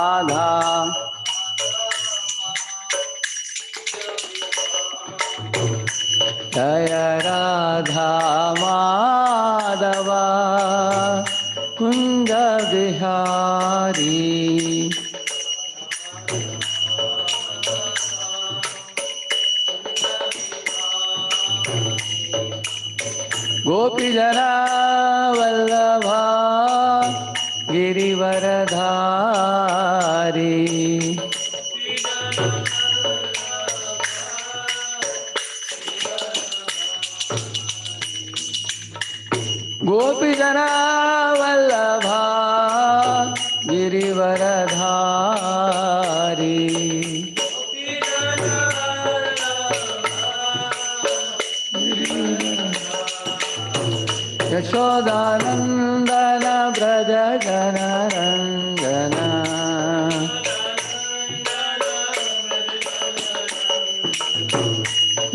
राधा जय राधा माधव कुंज बिहारी गोपी जना वल्लभा गिरिवरधारी गोपी जना वल्लभा गिरिवरधारी यशोदानंदन ब्रज जनरंजन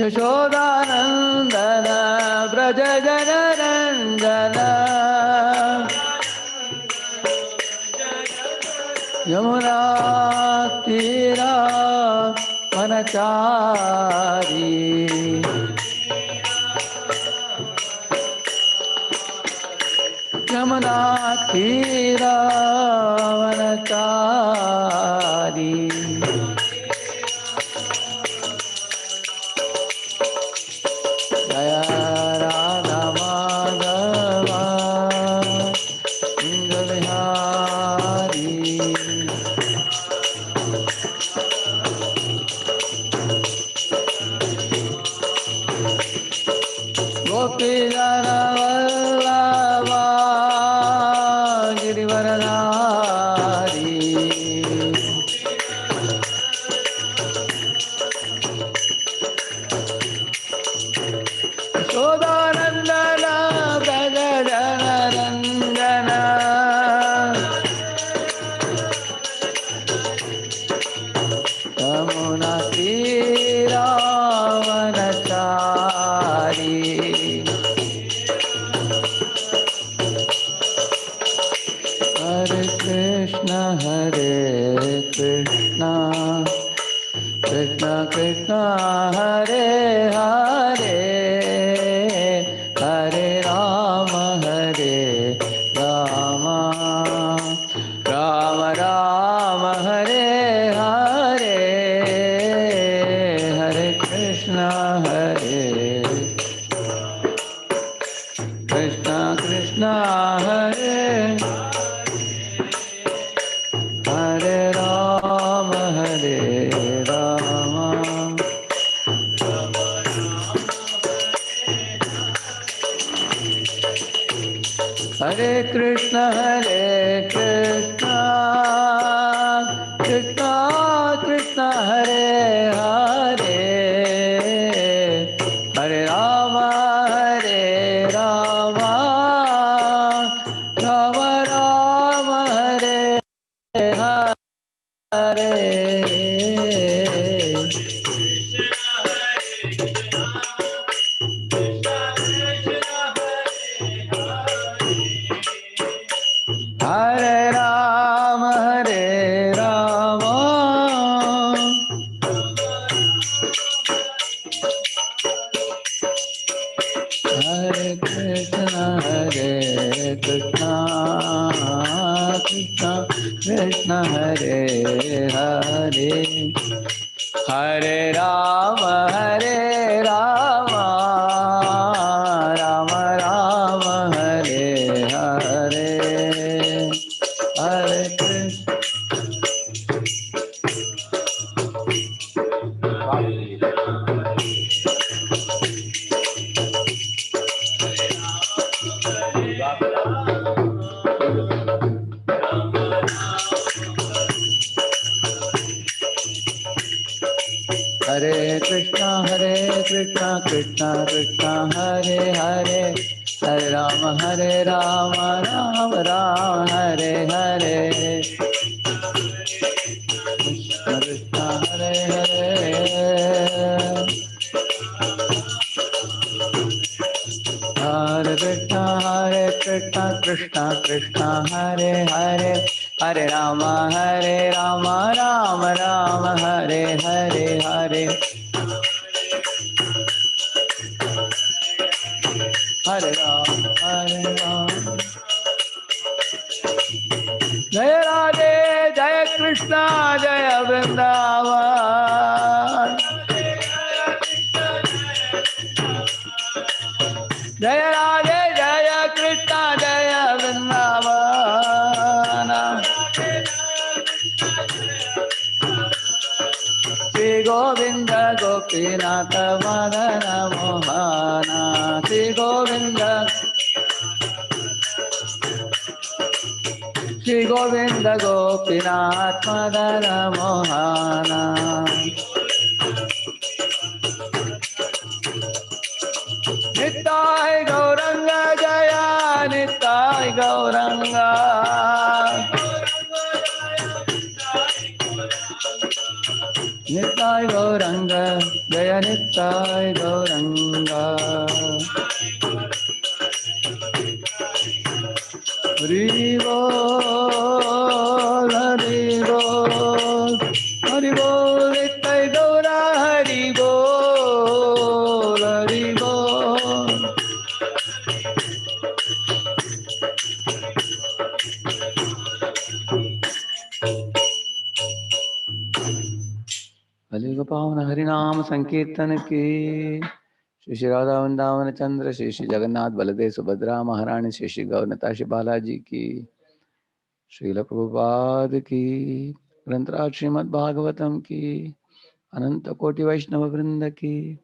यशोदानंदन ब्रज जनरंजन यमुना तीरा वनचारी यमुना तीरा वनचारी जय राधा माधव कुंज बिहारी गोपी जन वल्लभा गिरिवरधारी यशोदानंदन ब्रज जनरंजन यमुना तीरा वनचारी हरे कृष्ण कृष्ण कृष्ण हरे हरे हरे राम राम राम हरे हरे हरे कृष्ण कृष्ण हरे हरे राम हरे कृष्ण कृष्ण कृष्ण हरे हरे हरे राम राम राम हरे हरे हरे राम हरे कृष्ण कृष्ण कृष्ण हरे हरे हरे राम राम राम हरे हरे हरे कृष्ण हरे Krishna Krishna Krishna Hare Hare Hare Ram Ram Ram Hare Hare Krishna Krishna Hare Hare Hare Krishna Krishna Krishna Hare Hare Hare Rama, Rama Rama, Hare Hare, Hare Rama, Hare Rama. Jaya Radhe, Jaya Krishna, Jaya Vrindavan. Jaya Radhe, Jaya Krishna, Jaya Vrindavan. Shri Govinda Gopinatha Madana Mohana. Shri Govinda, Shri Govinda Gopinath Madana Mohana. Nittai Gauranga Jaya, Nittai Gauranga. Nittai Gauranga Jaya, Nittai Gauranga. Hari Bol, Hari Bol, Hari Bol, Nittai Gaura, Hari Bol, Hari Bol. भले गोपावन हरि नाम संकीर्तन की। श्री श्री राधा वृंदावन चंद्र, श्री श्री जगन्नाथ बलदेव सुभद्रा महारानी, श्री श्री गौरनता श्री बालाजी की, श्रील प्रभुपाद की, ग्रंथराज श्रीमद् भागवतम की, अनंत कोटि वैष्णव वृंद की।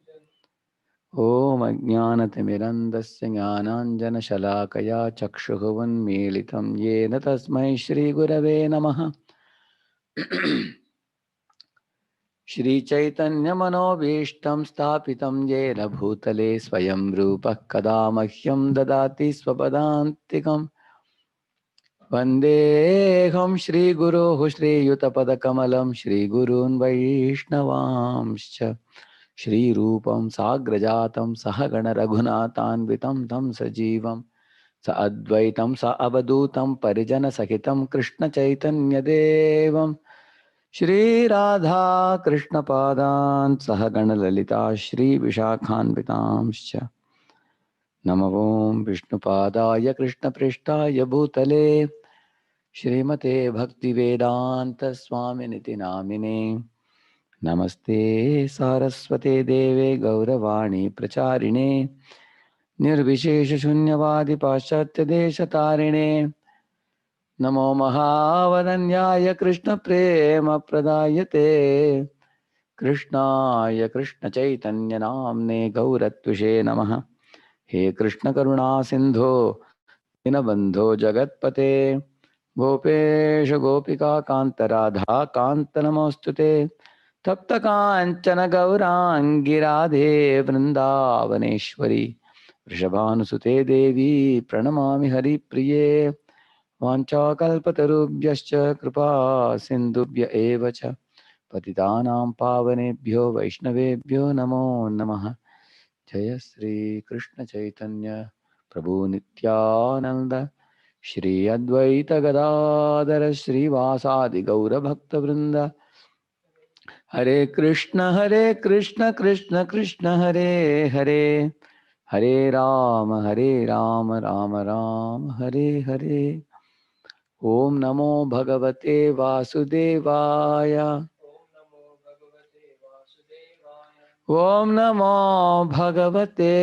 ओम अज्ञानतिमिरन्धस्य ज्ञानाञ्जनशलाकया चक्षुरुन्मीलितं येन तस्मै श्रीगुरवे नमः। श्रीचैतन्यमनोभीष्टं स्थापितं येन भूतले स्वयं रूपः कदा मह्यं ददाति स्वपदान्तिकम्। वन्देऽहं श्रीगुरोः श्रीयुतपदकमलं श्रीगुरून् वैष्णवांश्च। श्रीरूपं साग्रजातं सहगण रघुनाथान्वितं तं सजीवं स अद्वैतं स अवधूतं परिजनसहितं कृष्णचैतन्यदेवं श्रीराधा कृष्णपादान् सहगण ललिता श्रीविशाखान्वितांश्च। नमो विष्णुपादाय कृष्णपृष्ठाय भूतले श्रीमते भक्तिवेदांत स्वामिनिति नामिने। नमस्ते सारस्वते देवे गौरवाणी प्रचारिणे निर्विशेष शून्यवादी पाश्चात्य देश तारिणे। नमो महावदन्याय कृष्ण प्रेम प्रदायते कृष्णाय कृष्ण चैतन्य नाम्ने गौरत्विषे नमः। हे कृष्ण करुणा सिंधो दीनबंधो जगत्पते गोपेश गोपिका कांत राधा कांत नमोस्तुते। तप्त कांचन गौरांगी राधे वृंदावनेश्वरी वृषभानुसुते देवी प्रणमामि हरिप्रिये। वाञ्छाकल्पतरुभ्यश्च कृपा सिन्धुभ्य एव च पतितानां पावनेभ्यो वैष्णवेभ्यो नमो नमः। जय श्री कृष्ण चैतन्य प्रभु नित्यानंद श्री अद्वैत गदाधर श्रीवासादि गौरभक्तवृंद। हरे कृष्ण कृष्ण कृष्ण हरे हरे, हरे राम राम राम हरे हरे। ओम नमो भगवते वासुदेवाय, ओम नमो भगवते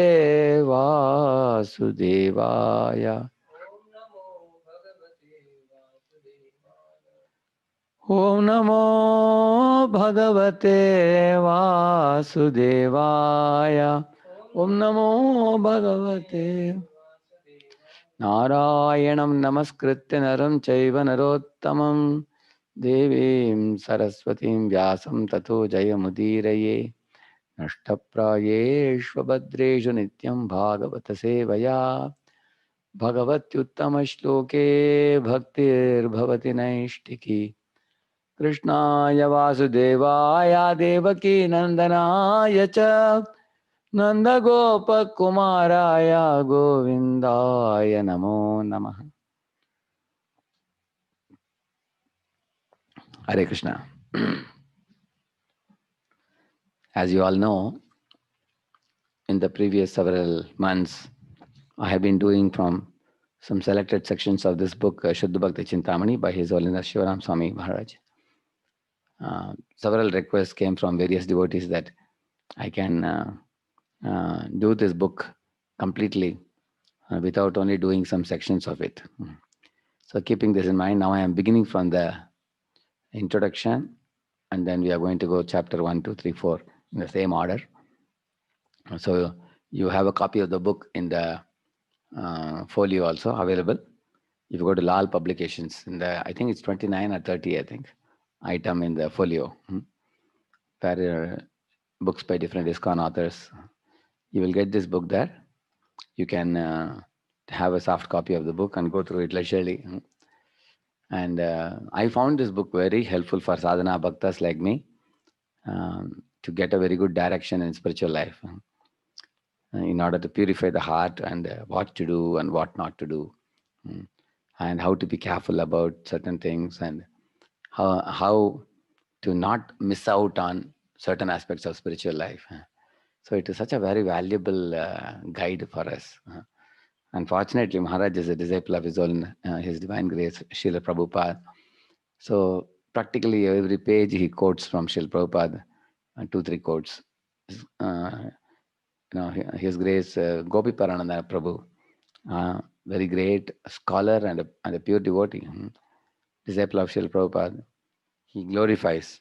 वासुदेवाय, ओम नमो भगवते वासुदेवाय, ओम नमो भगवते। नारायणं नमस्कृत्य नरं चैव नरोत्तमं देवीं सरस्वतीं व्यासं ततो जयमुदीरये। नष्टप्रायेष्वभद्रेषु नित्यं भागवत सेवया भगवत्युत्तमश्लोके भक्तिर्भवति नैष्टिकी। कृष्णाय वासुदेवाय देवकी नंदनाय च नन्दगोपकुमाराय गोविन्दाय नमो नमः। Hare Krishna. As you all know, in the previous several months, I have been doing from some selected sections of this book, Shuddha Bhakti Chintamani by His Holiness Shivaram Swami Maharaj. Several requests came from various devotees that I can do this book completely without only doing some sections of it. So keeping this in mind, now I am beginning from the introduction, and then we are going to go chapter 1, 2, 3, 4 in the same order. So you have a copy of the book in the folio also available. If you go to Lal Publications, in the I think it's 29 or 30, I think, item in the folio, where books by different ISKCON authors. You will get this book there. You can have a soft copy of the book and go through it leisurely. And I found this book very helpful for sadhana bhaktas like me to get a very good direction in spiritual life, in order to purify the heart and what to do and what not to do, and how to be careful about certain things, and how to not miss out on certain aspects of spiritual life. So it is such a very valuable guide for us. Unfortunately, Maharaj is a disciple of His Divine Grace, Srila Prabhupada. So practically every page he quotes from Srila Prabhupada, 2-3 quotes. His Grace Gopi Parananda Prabhu, very great scholar and a pure devotee, disciple of Srila Prabhupada. He glorifies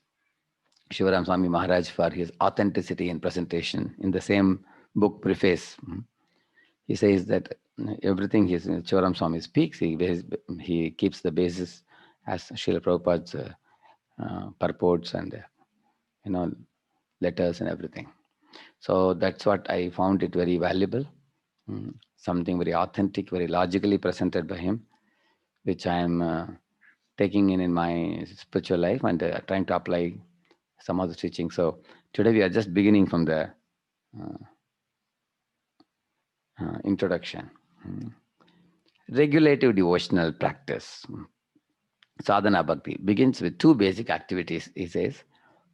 Shivaram Swami Maharaj for his authenticity in presentation. In the same book preface, he says that everything Shivaram Swami speaks, he keeps the basis as Srila Prabhupada's purports and letters and everything. So that's what I found it very valuable. Something very authentic, very logically presented by him, which I am taking in my spiritual life and trying to apply some of the teaching. So today we are just beginning from the introduction. Regulative devotional practice. Sadhana Bhakti begins with two basic activities, he says: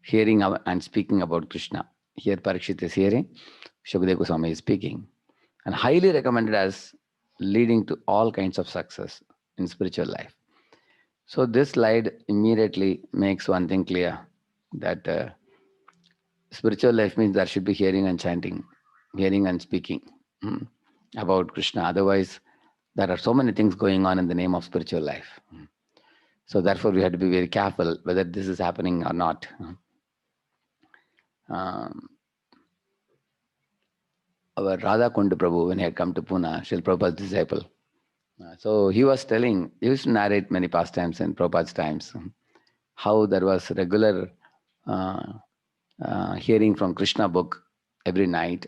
hearing and speaking about Krishna. Here Parikshit is hearing, Shukadeva Goswami is speaking, and highly recommended as leading to all kinds of success in spiritual life. So this slide immediately makes one thing clear, that spiritual life means there should be hearing and chanting, hearing and speaking about Krishna. Otherwise, there are so many things going on in the name of spiritual life. So therefore, we have to be very careful whether this is happening or not. Our Radha Kund Prabhu, when he had come to Pune, Srila Prabhupada's disciple, so he was telling, he used to narrate many pastimes in Prabhupada's times, how there was regular hearing from Krishna book every night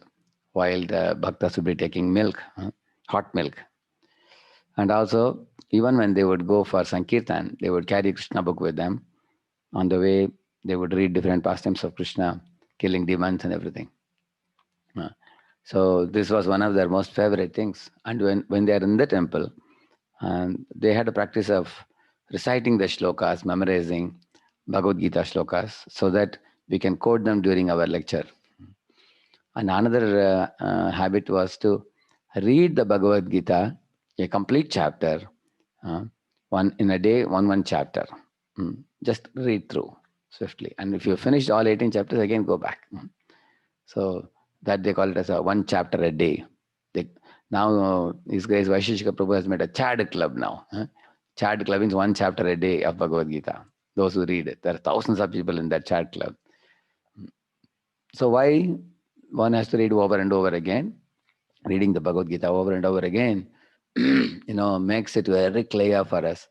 while the bhaktas would be taking milk, hot milk. And also, even when they would go for Sankirtan, they would carry Krishna book with them. On the way, they would read different pastimes of Krishna, killing demons and everything. So this was one of their most favorite things. And when they are in the temple, they had a practice of reciting the shlokas, memorizing Bhagavad Gita shlokas, so that we can quote them during our lecture. And another habit was to read the Bhagavad Gita, a complete chapter, one in a day, one chapter. Just read through swiftly. And if you finished all 18 chapters, again go back. So that they call it as a one chapter a day. Now, His Grace Vaisheshika Prabhu has made a Chad club now. Chad club means one chapter a day of Bhagavad Gita. Those who read it. There are thousands of people in that Chad club. So why one has to read over and over again? Reading the Bhagavad Gita over and over again, makes it very clear for us.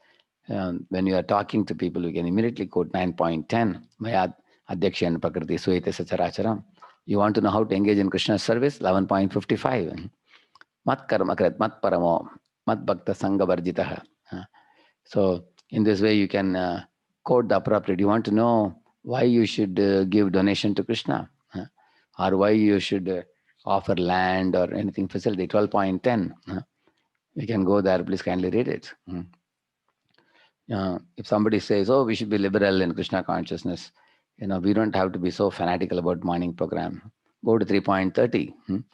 When you are talking to people, you can immediately quote 9.10. Maya Adhyakshan Prakriti Suyate Sacharacharam. You want to know how to engage in Krishna's service? 11.55. Mat karma krit, mat paramo, mat bhakta sangha varjitaha. So in this way you can quote the appropriate. You want to know why you should give donation to Krishna, or why you should offer land or anything facility. 12.10. You can go there, please kindly read it. If somebody says, oh, we should be liberal in Krishna consciousness, we don't have to be so fanatical about morning program. Go to 3.30.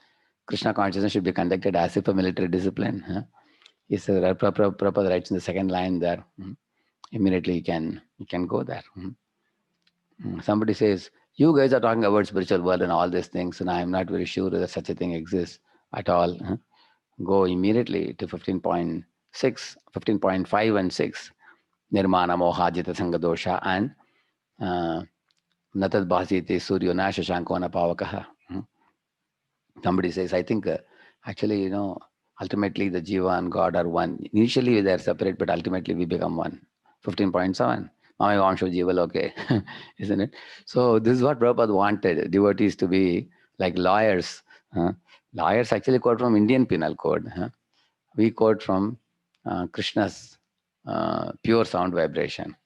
Krishna consciousness should be conducted as if a military discipline. He says, Prabhupada writes in the second line there. Immediately you can go there. Somebody says, you guys are talking about spiritual world and all these things, and I am not very sure that such a thing exists at all. Go immediately to 15.6, 15.5 and 6. Nirmana moha jita sangadosha and natad bhasiti suryo na shashankona pavakaha. Somebody says, I think actually, ultimately the Jiva and God are one. Initially they are separate, but ultimately we become one. 15.7. Mami Vamsho Jiva Loke, isn't it? So this is what Prabhupada wanted devotees to be like lawyers. Lawyers actually quote from Indian Penal Code. We quote from Krishna's pure sound vibration.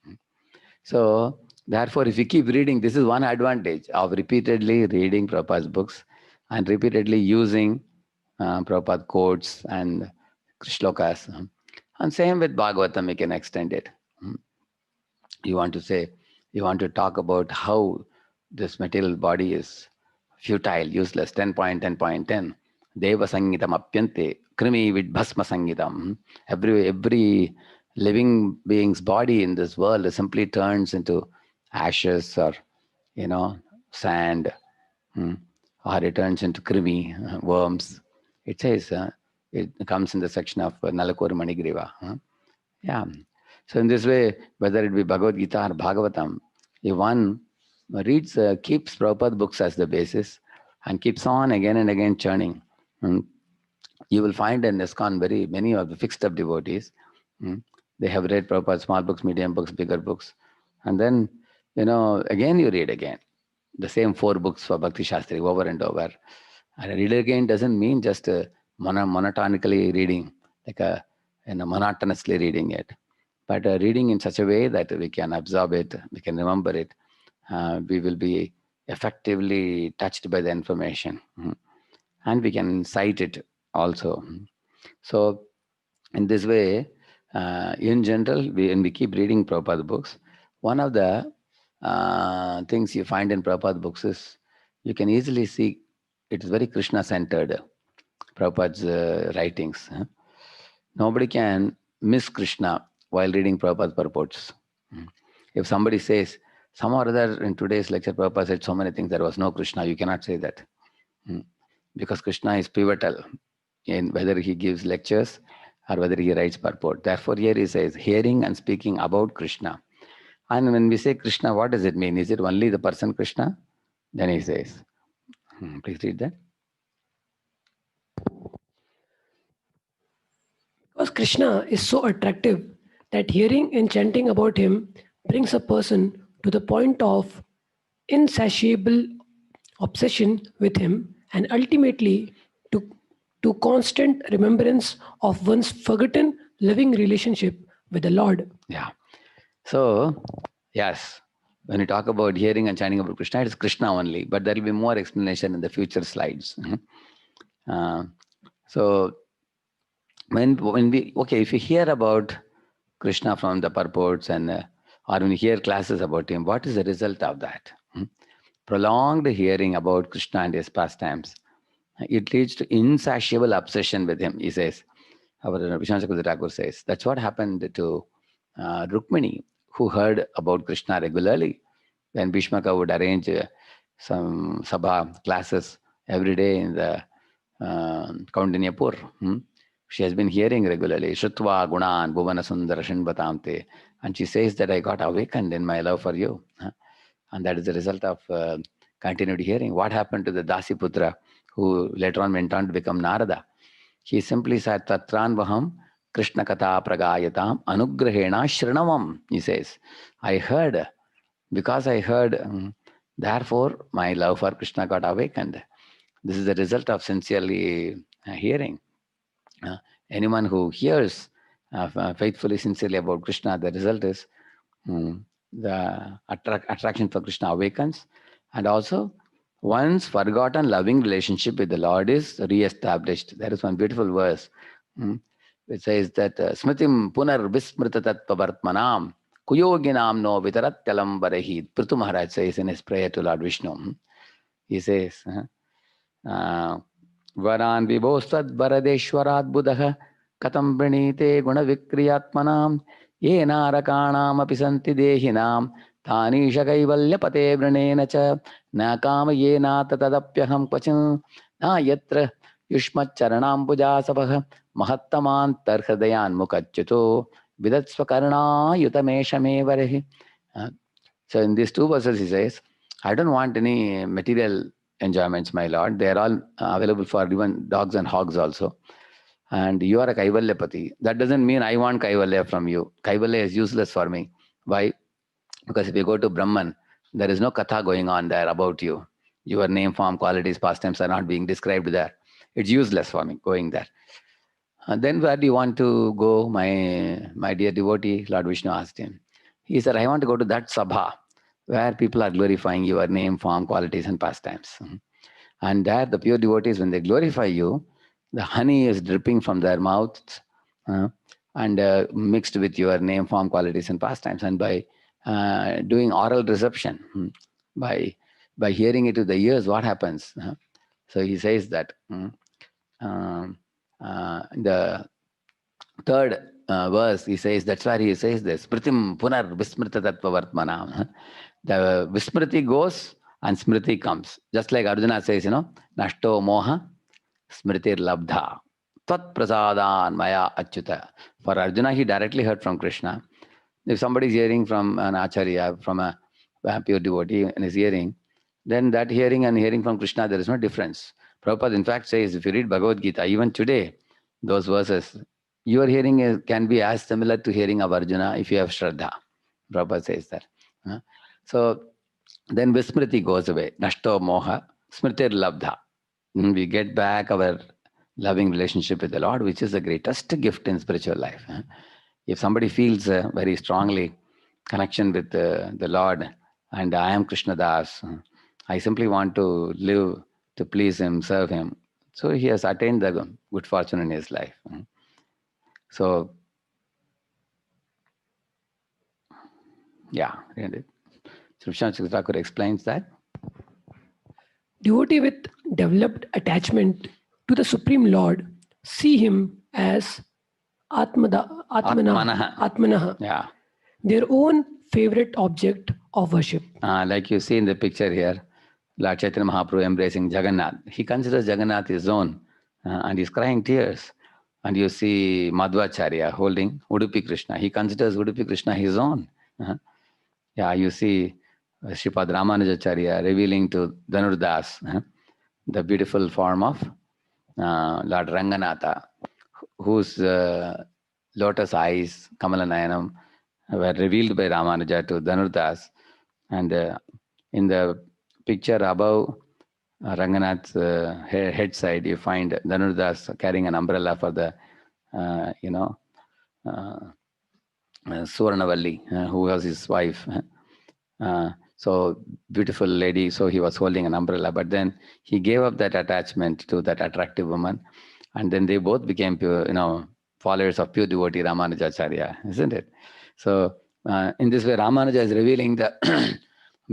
So therefore, if you keep reading, this is one advantage of repeatedly reading Prabhupada's books and repeatedly using Prabhupada quotes and shlokas. And same with Bhagavatam, we can extend it. You want to talk about how this material body is futile, useless. 10.10.10. Deva Sangitam Apyante, Krimi Vidbhasma Sangitam. Every living being's body in this world simply turns into ashes or, sand, or it turns into krimi, worms. It says, it comes in the section of Nalakuru Manigriva. Yeah. So in this way, whether it be Bhagavad Gita or Bhagavatam, if one reads, keeps Prabhupada books as the basis and keeps on again and again churning, you will find in ISKCON many of the fixed up devotees, they have read Prabhupada small books, medium books, bigger books. And then, again you read again. The same 4 books for Bhakti Shastri over and over. And read again doesn't mean just monotonically reading, like monotonously reading it. But reading in such a way that we can absorb it, we can remember it, we will be effectively touched by the information, and we can cite it also. So in this way, in general, when we keep reading Prabhupada books, one of the things you find in Prabhupada books is you can easily see it is very Krishna-centered, Prabhupada's writings. Nobody can miss Krishna while reading Prabhupada's purports. If somebody says, some or other in today's lecture, Prabhupada said so many things, there was no Krishna, you cannot say that. Because Krishna is pivotal in whether he gives lectures or whether he writes purport. Therefore, here he says, hearing and speaking about Krishna. And when we say Krishna, what does it mean? Is it only the person Krishna? Then he says, please read that. Because Krishna is so attractive that hearing and chanting about him brings a person to the point of insatiable obsession with him and ultimately to constant remembrance of one's forgotten loving relationship with the Lord. Yeah. So, yes, when you talk about hearing and chanting about Krishna, it is Krishna only, but there will be more explanation in the future slides. So, when we, if you hear about Krishna from the purports and or when you hear classes about him, what is the result of that? Prolonged hearing about Krishna and his pastimes. It leads to insatiable obsession with him, he says. Our Vishwanath Chakravarti Thakur says. That's what happened to Rukmini, who heard about Krishna regularly. When Bhishmaka would arrange some sabha classes every day in the Kaundinyapur. She has been hearing regularly, Shrutva Gunan Bhuvana Sundara Shinbatamte. And she says that I got awakened in my love for you. And that is the result of continued hearing. What happened to the Dasiputra, who later on went on to become Narada? He simply said, Tatran Vaham Krishna Katha Pragayatam Anugrahena Shrinavam. He says, I heard, because I heard, therefore my love for Krishna got awakened. This is the result of sincerely hearing. Anyone who hears faithfully, sincerely about Krishna, the result is the attraction for Krishna awakens, and also one's forgotten loving relationship with the Lord is re-established. There is one beautiful verse. It says that Smritim Punar Vismrita Tattva Vartmanam Kuyoginam no Vitaratyalam Varahid. Prithu Maharaj says in his prayer to Lord Vishnu, he says, Varan Vibhostad Varadeshwarat Buddha Katam Pranite Guna Vikriyatmanam Yena Rakanam Apisanti Dehinam Tanisha Kaivalya Pate Vranena Cha Na Kama Yena Tatadapyaham Kvachin Na Yatra Yushmat Charanam Puja Sabha Mahattaman Tarhadayan Mukachyuto Vidatsvakarna Yutameshame Varehi. So in these two verses he says, I don't want any material enjoyments, my lord. They are all available for even dogs and hogs also. And you are a Kaivalyapati. That doesn't mean I want Kaivalya from you. Kaivalya is useless for me. Why? Because if you go to Brahman, there is no katha going on there about you. Your name, form, qualities, pastimes are not being described there. It's useless for me going there. And then where do you want to go, my dear devotee? Lord Vishnu asked him. He said, I want to go to that sabha where people are glorifying your name, form, qualities, and pastimes. And there, the pure devotees, when they glorify you, the honey is dripping from their mouths and mixed with your name, form, qualities, and pastimes. And by doing oral reception, by hearing it with the ears, what happens? So he says that the third verse, he says, that's why he says this, Pritim Punar Vismrita Tattva Vartmanam. The Vismriti goes and Smriti comes. Just like Arjuna says, Nashto Moha Smritir Labdha. Tat Prasadan Maya Achyuta. For Arjuna, he directly heard from Krishna. If somebody is hearing from an Acharya, from a pure devotee and is hearing, then that hearing and hearing from Krishna, there is no difference. Prabhupada in fact says, if you read Bhagavad Gita, even today, those verses, your hearing can be as similar to hearing of Arjuna if you have Shraddha. Prabhupada says that. So then Vismriti goes away. Nashto Moha, Smritir Labdha. We get back our loving relationship with the Lord, which is the greatest gift in spiritual life. If somebody feels very strongly connection with the Lord, and I am Krishna Das, I simply want to live to please him, serve him. So he has attained the good fortune in his life. So, yeah, really. So Vishwanath Thakur explains that. Devotee with developed attachment to the Supreme Lord see him as Atmanaha, Yeah. their own favorite object of worship. Like you see in the picture here, Lord Chaitanya Mahaprabhu embracing Jagannath. He considers Jagannath his own and he's crying tears. And you see Madhvacharya holding Udupi Krishna. He considers Udupi Krishna his own. Yeah, you see Sripad Ramanujacharya revealing to Dhanurdas the beautiful form of Lord Ranganatha, whose lotus eyes, Kamala Nayanam, were revealed by Ramanuja to Dhanurdas. And in the picture above Ranganath's head side, you find Dhanurdas carrying an umbrella for the, Suvarnavalli, who was his wife. So beautiful lady, so he was holding an umbrella, but then he gave up that attachment to that attractive woman, and then they both became pure, followers of pure devotee Ramanujacharya, isn't it? So in this way, Ramanuja is revealing the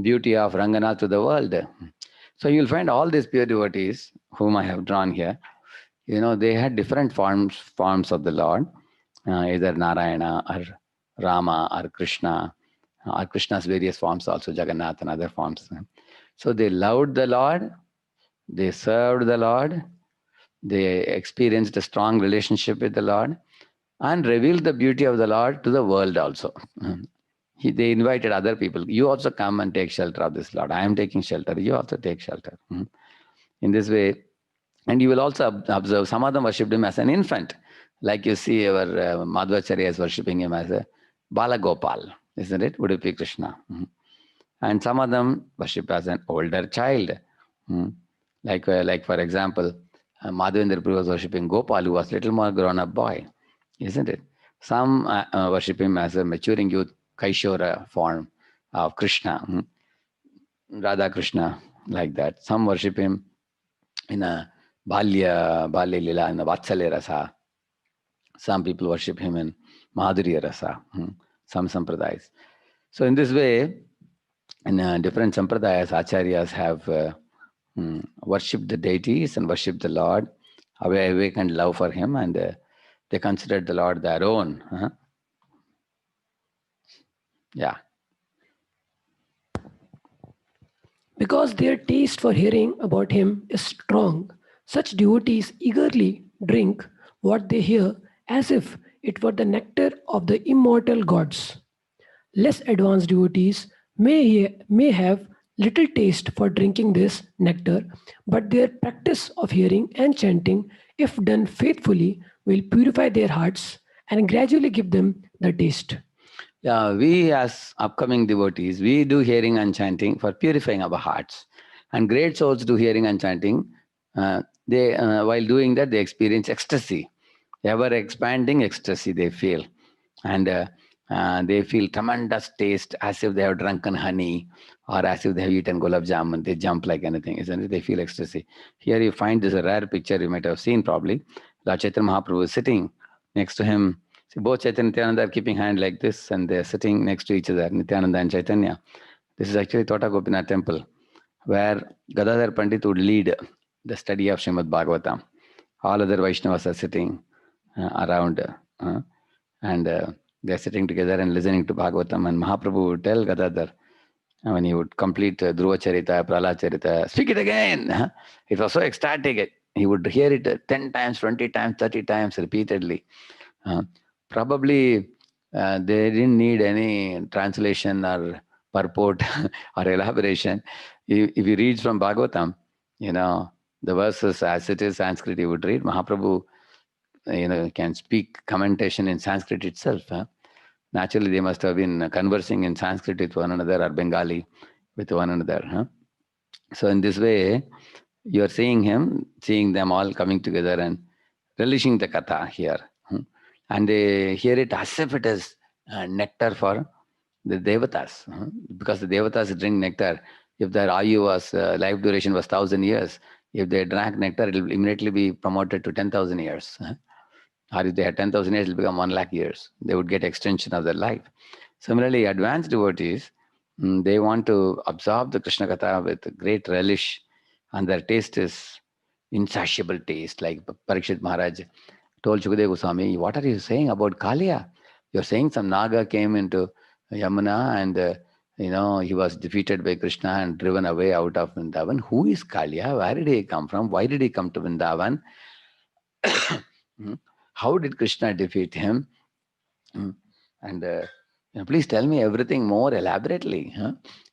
beauty of Ranganath to the world. So you'll find all these pure devotees whom I have drawn here, they had different forms of the Lord, either Narayana or Rama or Krishna, or Krishna's various forms also, Jagannath and other forms. So they loved the Lord, they served the Lord, they experienced a strong relationship with the Lord, and revealed the beauty of the Lord to the world also. They invited other people. You also come and take shelter of this Lord. I am taking shelter. You also take shelter. In this way, and you will also observe some of them worshipped him as an infant. Like you see our Madhvacharya is worshipping him as a Balagopal, isn't it? Udupi Krishna. And some of them worship as an older child. Like for example, Madhavendra Prabhu was worshipping Gopal, who was little more grown-up boy, isn't it? Some worship him as a maturing youth, Kaishora form of Krishna, Radha Krishna, like that. Some worship him in a Balya Lila, in a Vatsalya Rasa. Some people worship him in Madhurya Rasa, some sampradayas. So in this way, in different sampradayas, acharyas have worshipped the deities and worshipped the Lord, awakened love for him, and they considered the Lord their own. Yeah. Because their taste for hearing about him is strong, such devotees eagerly drink what they hear as if it were the nectar of the immortal gods. Less advanced devotees may have little taste for drinking this nectar, but their practice of hearing and chanting, if done faithfully, will purify their hearts and gradually give them the taste. Yeah, we as upcoming devotees, we do hearing and chanting for purifying our hearts. And great souls do hearing and chanting. While doing that, they experience ecstasy, ever expanding ecstasy they feel. And they feel tremendous taste as if they have drunken honey or as if they have eaten gulab jamun. They jump like anything, isn't it? They feel ecstasy. Here you find this a rare picture you might have seen probably. Lord Chaitanya Mahaprabhu is sitting next to him. See, both Chaitanya and Nityananda are keeping hand like this and they're sitting next to each other, Nityananda and Chaitanya. This is actually Tota Gopinath temple, where Gadadhar Pandit would lead the study of Srimad Bhagavatam. All other Vaishnavas are sitting around and they're sitting together and listening to Bhagavatam. And Mahaprabhu would tell Gadadhar, when he would complete Dhruva Charita, Prahlad Charita, speak it again. It was so ecstatic. He would hear it 10 times, 20 times, 30 times repeatedly. Probably they didn't need any translation or purport or elaboration. If you read from Bhagavatam, the verses as it is Sanskrit, you would read. Mahaprabhu, can speak commentation in Sanskrit itself. Naturally, they must have been conversing in Sanskrit with one another or Bengali with one another. So in this way, you're seeing them all coming together and relishing the katha here. And they hear it as if it is nectar for the devatas. Because the devatas drink nectar. If their ayu was, life duration was 1,000 years, if they drank nectar, it will immediately be promoted to 10,000 years. Or if they had 10,000 years, it will become 1 lakh years. They would get extension of their life. Similarly, advanced devotees, they want to absorb the Krishna Katha with great relish, and their taste is insatiable taste. Like Parikshit Maharaj told Shukadeva Goswami, what are you saying about Kaliya? You're saying some Naga came into Yamuna and he was defeated by Krishna and driven away out of Vrindavan. Who is Kaliya? Where did he come from? Why did he come to Vrindavan? How did Krishna defeat him? And please tell me everything more elaborately.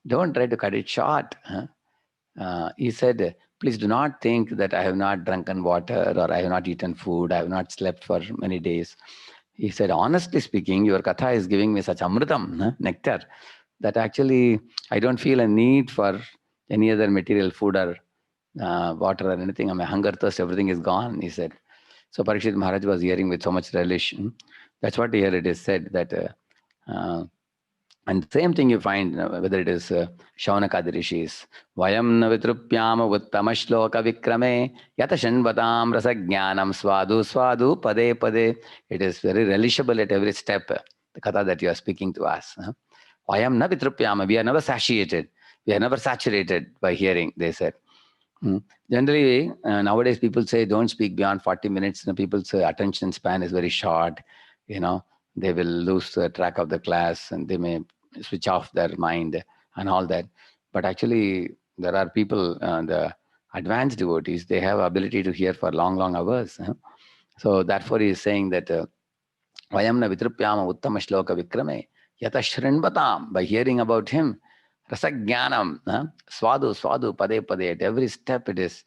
Don't try to cut it short. He said, please do not think that I have not drunken water or I have not eaten food, I have not slept for many days. He said, honestly speaking, your katha is giving me such amritam, nectar, that actually I don't feel a need for any other material food or water or anything. My hunger, thirst, everything is gone, he said. So Parikshit Maharaj was hearing with so much relish. That's what here it is said that and the same thing you find whether it is Shaunakadi Rishis. Vayam na vitrupyam uttamashloka vikrame yata shanvatam rasa jnanam swadu swadu pade pade. It is very relishable at every step, the katha that you are speaking to us. Vayam na vitrupyam. We are never satiated. We are never saturated by hearing, they said. Generally, nowadays people say don't speak beyond 40 minutes. People's attention span is very short. They will lose the track of the class and they may switch off their mind and all that. But actually, there are people, the advanced devotees, they have ability to hear for long, long hours. So therefore, he is saying that Vayamna vitrupyama uttama shloka vikrame yata shrinvatam. By hearing about him, rasajnanam, swadu, swadu, pade, pade. At every step it is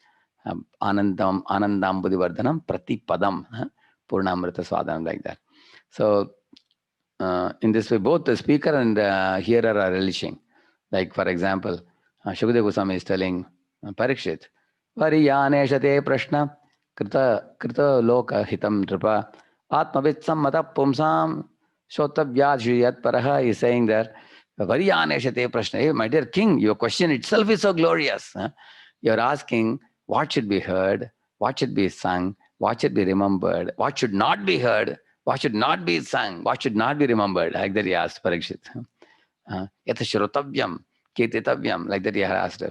anandam, anandam buddhivardhanam, prati padam, purnamrita swadanam, like that. So in this way, both the speaker and the hearer are relishing. Like for example, Shukadeva Goswami is telling Parikshit, Variyanesha te prashna krita loka hitam dripa atmavitsam mata pumsam shotavyajyat paraha. Is saying that Variyanesha te prashna. Hey, my dear king, your question itself is so glorious. You're asking what should be heard, what should be sung, what should be remembered, what should not be heard, What should not be sung? What should not be remembered? Like that he asked Parikshit. Yata shrotavyam, ketitavyam, like that he had asked.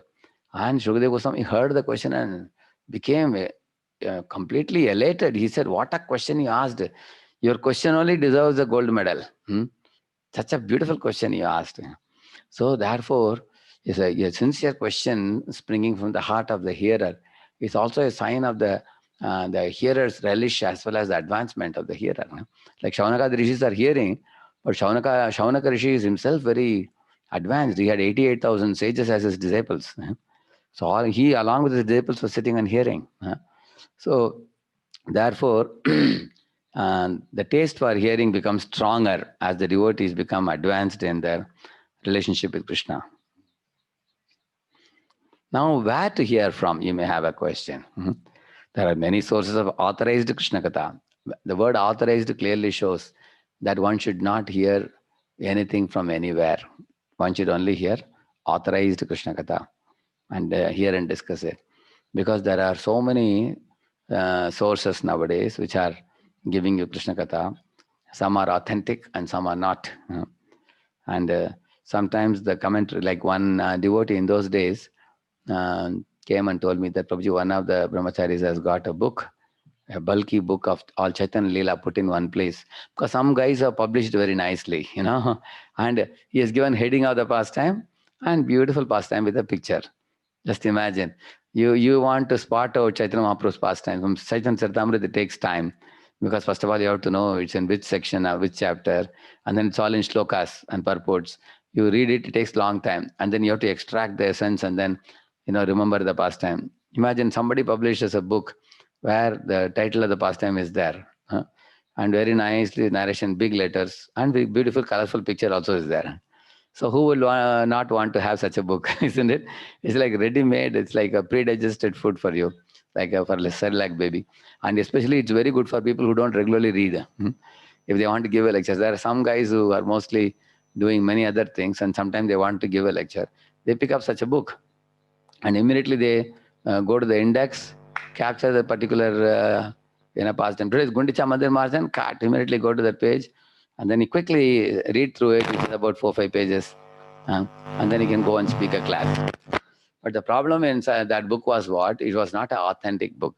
And Shukadeva Goswami heard the question and became completely elated. He said, what a question you asked. Your question only deserves a gold medal. Such a beautiful question you asked. So therefore, it's a sincere question springing from the heart of the hearer. It's also a sign of the hearer's relish as well as the advancement of the hearer. Like Shaunaka, the rishis are hearing, but Shaunaka Rishi is himself very advanced. He had 88,000 sages as his disciples. So he, along with his disciples, was sitting and hearing. So therefore, the taste for hearing becomes stronger as the devotees become advanced in their relationship with Krishna. Now, where to hear from? You may have a question. There are many sources of authorized Krishna Katha. The word authorized clearly shows that one should not hear anything from anywhere. One should only hear authorized Krishna Katha and hear and discuss it. Because there are so many sources nowadays which are giving you Krishna Katha. Some are authentic and some are not. And sometimes the commentary, like one devotee in those days, came and told me that Prabhuji, one of the brahmacharis has got a book, a bulky book of all Chaitanya Leela put in one place. Because some guys have published very nicely, and he has given heading of the pastime and beautiful pastime with a picture. Just imagine, you want to spot out Chaitanya Mahaprabhu's pastime. From Chaitanya Charitamrita, it takes time. Because first of all, you have to know it's in which section or which chapter, and then it's all in shlokas and purports. You read it, it takes long time, and then you have to extract the essence and then remember the pastime. Imagine somebody publishes a book where the title of the pastime is there, and very nicely narration, big letters, and very beautiful, colorful picture also is there. So who will not want to have such a book, isn't it? It's like ready-made. It's like a pre-digested food for you, like for a Cerelac baby. And especially it's very good for people who don't regularly read. If they want to give a lecture, there are some guys who are mostly doing many other things, and sometimes they want to give a lecture. They pick up such a book, and immediately they go to the index, capture the particular pastime. Today is Gundicha Mandir Marjan, cut, immediately go to that page, and then you quickly read through it, which is about 4-5 pages, and then you can go and speak a class. But the problem inside that book was what? It was not an authentic book.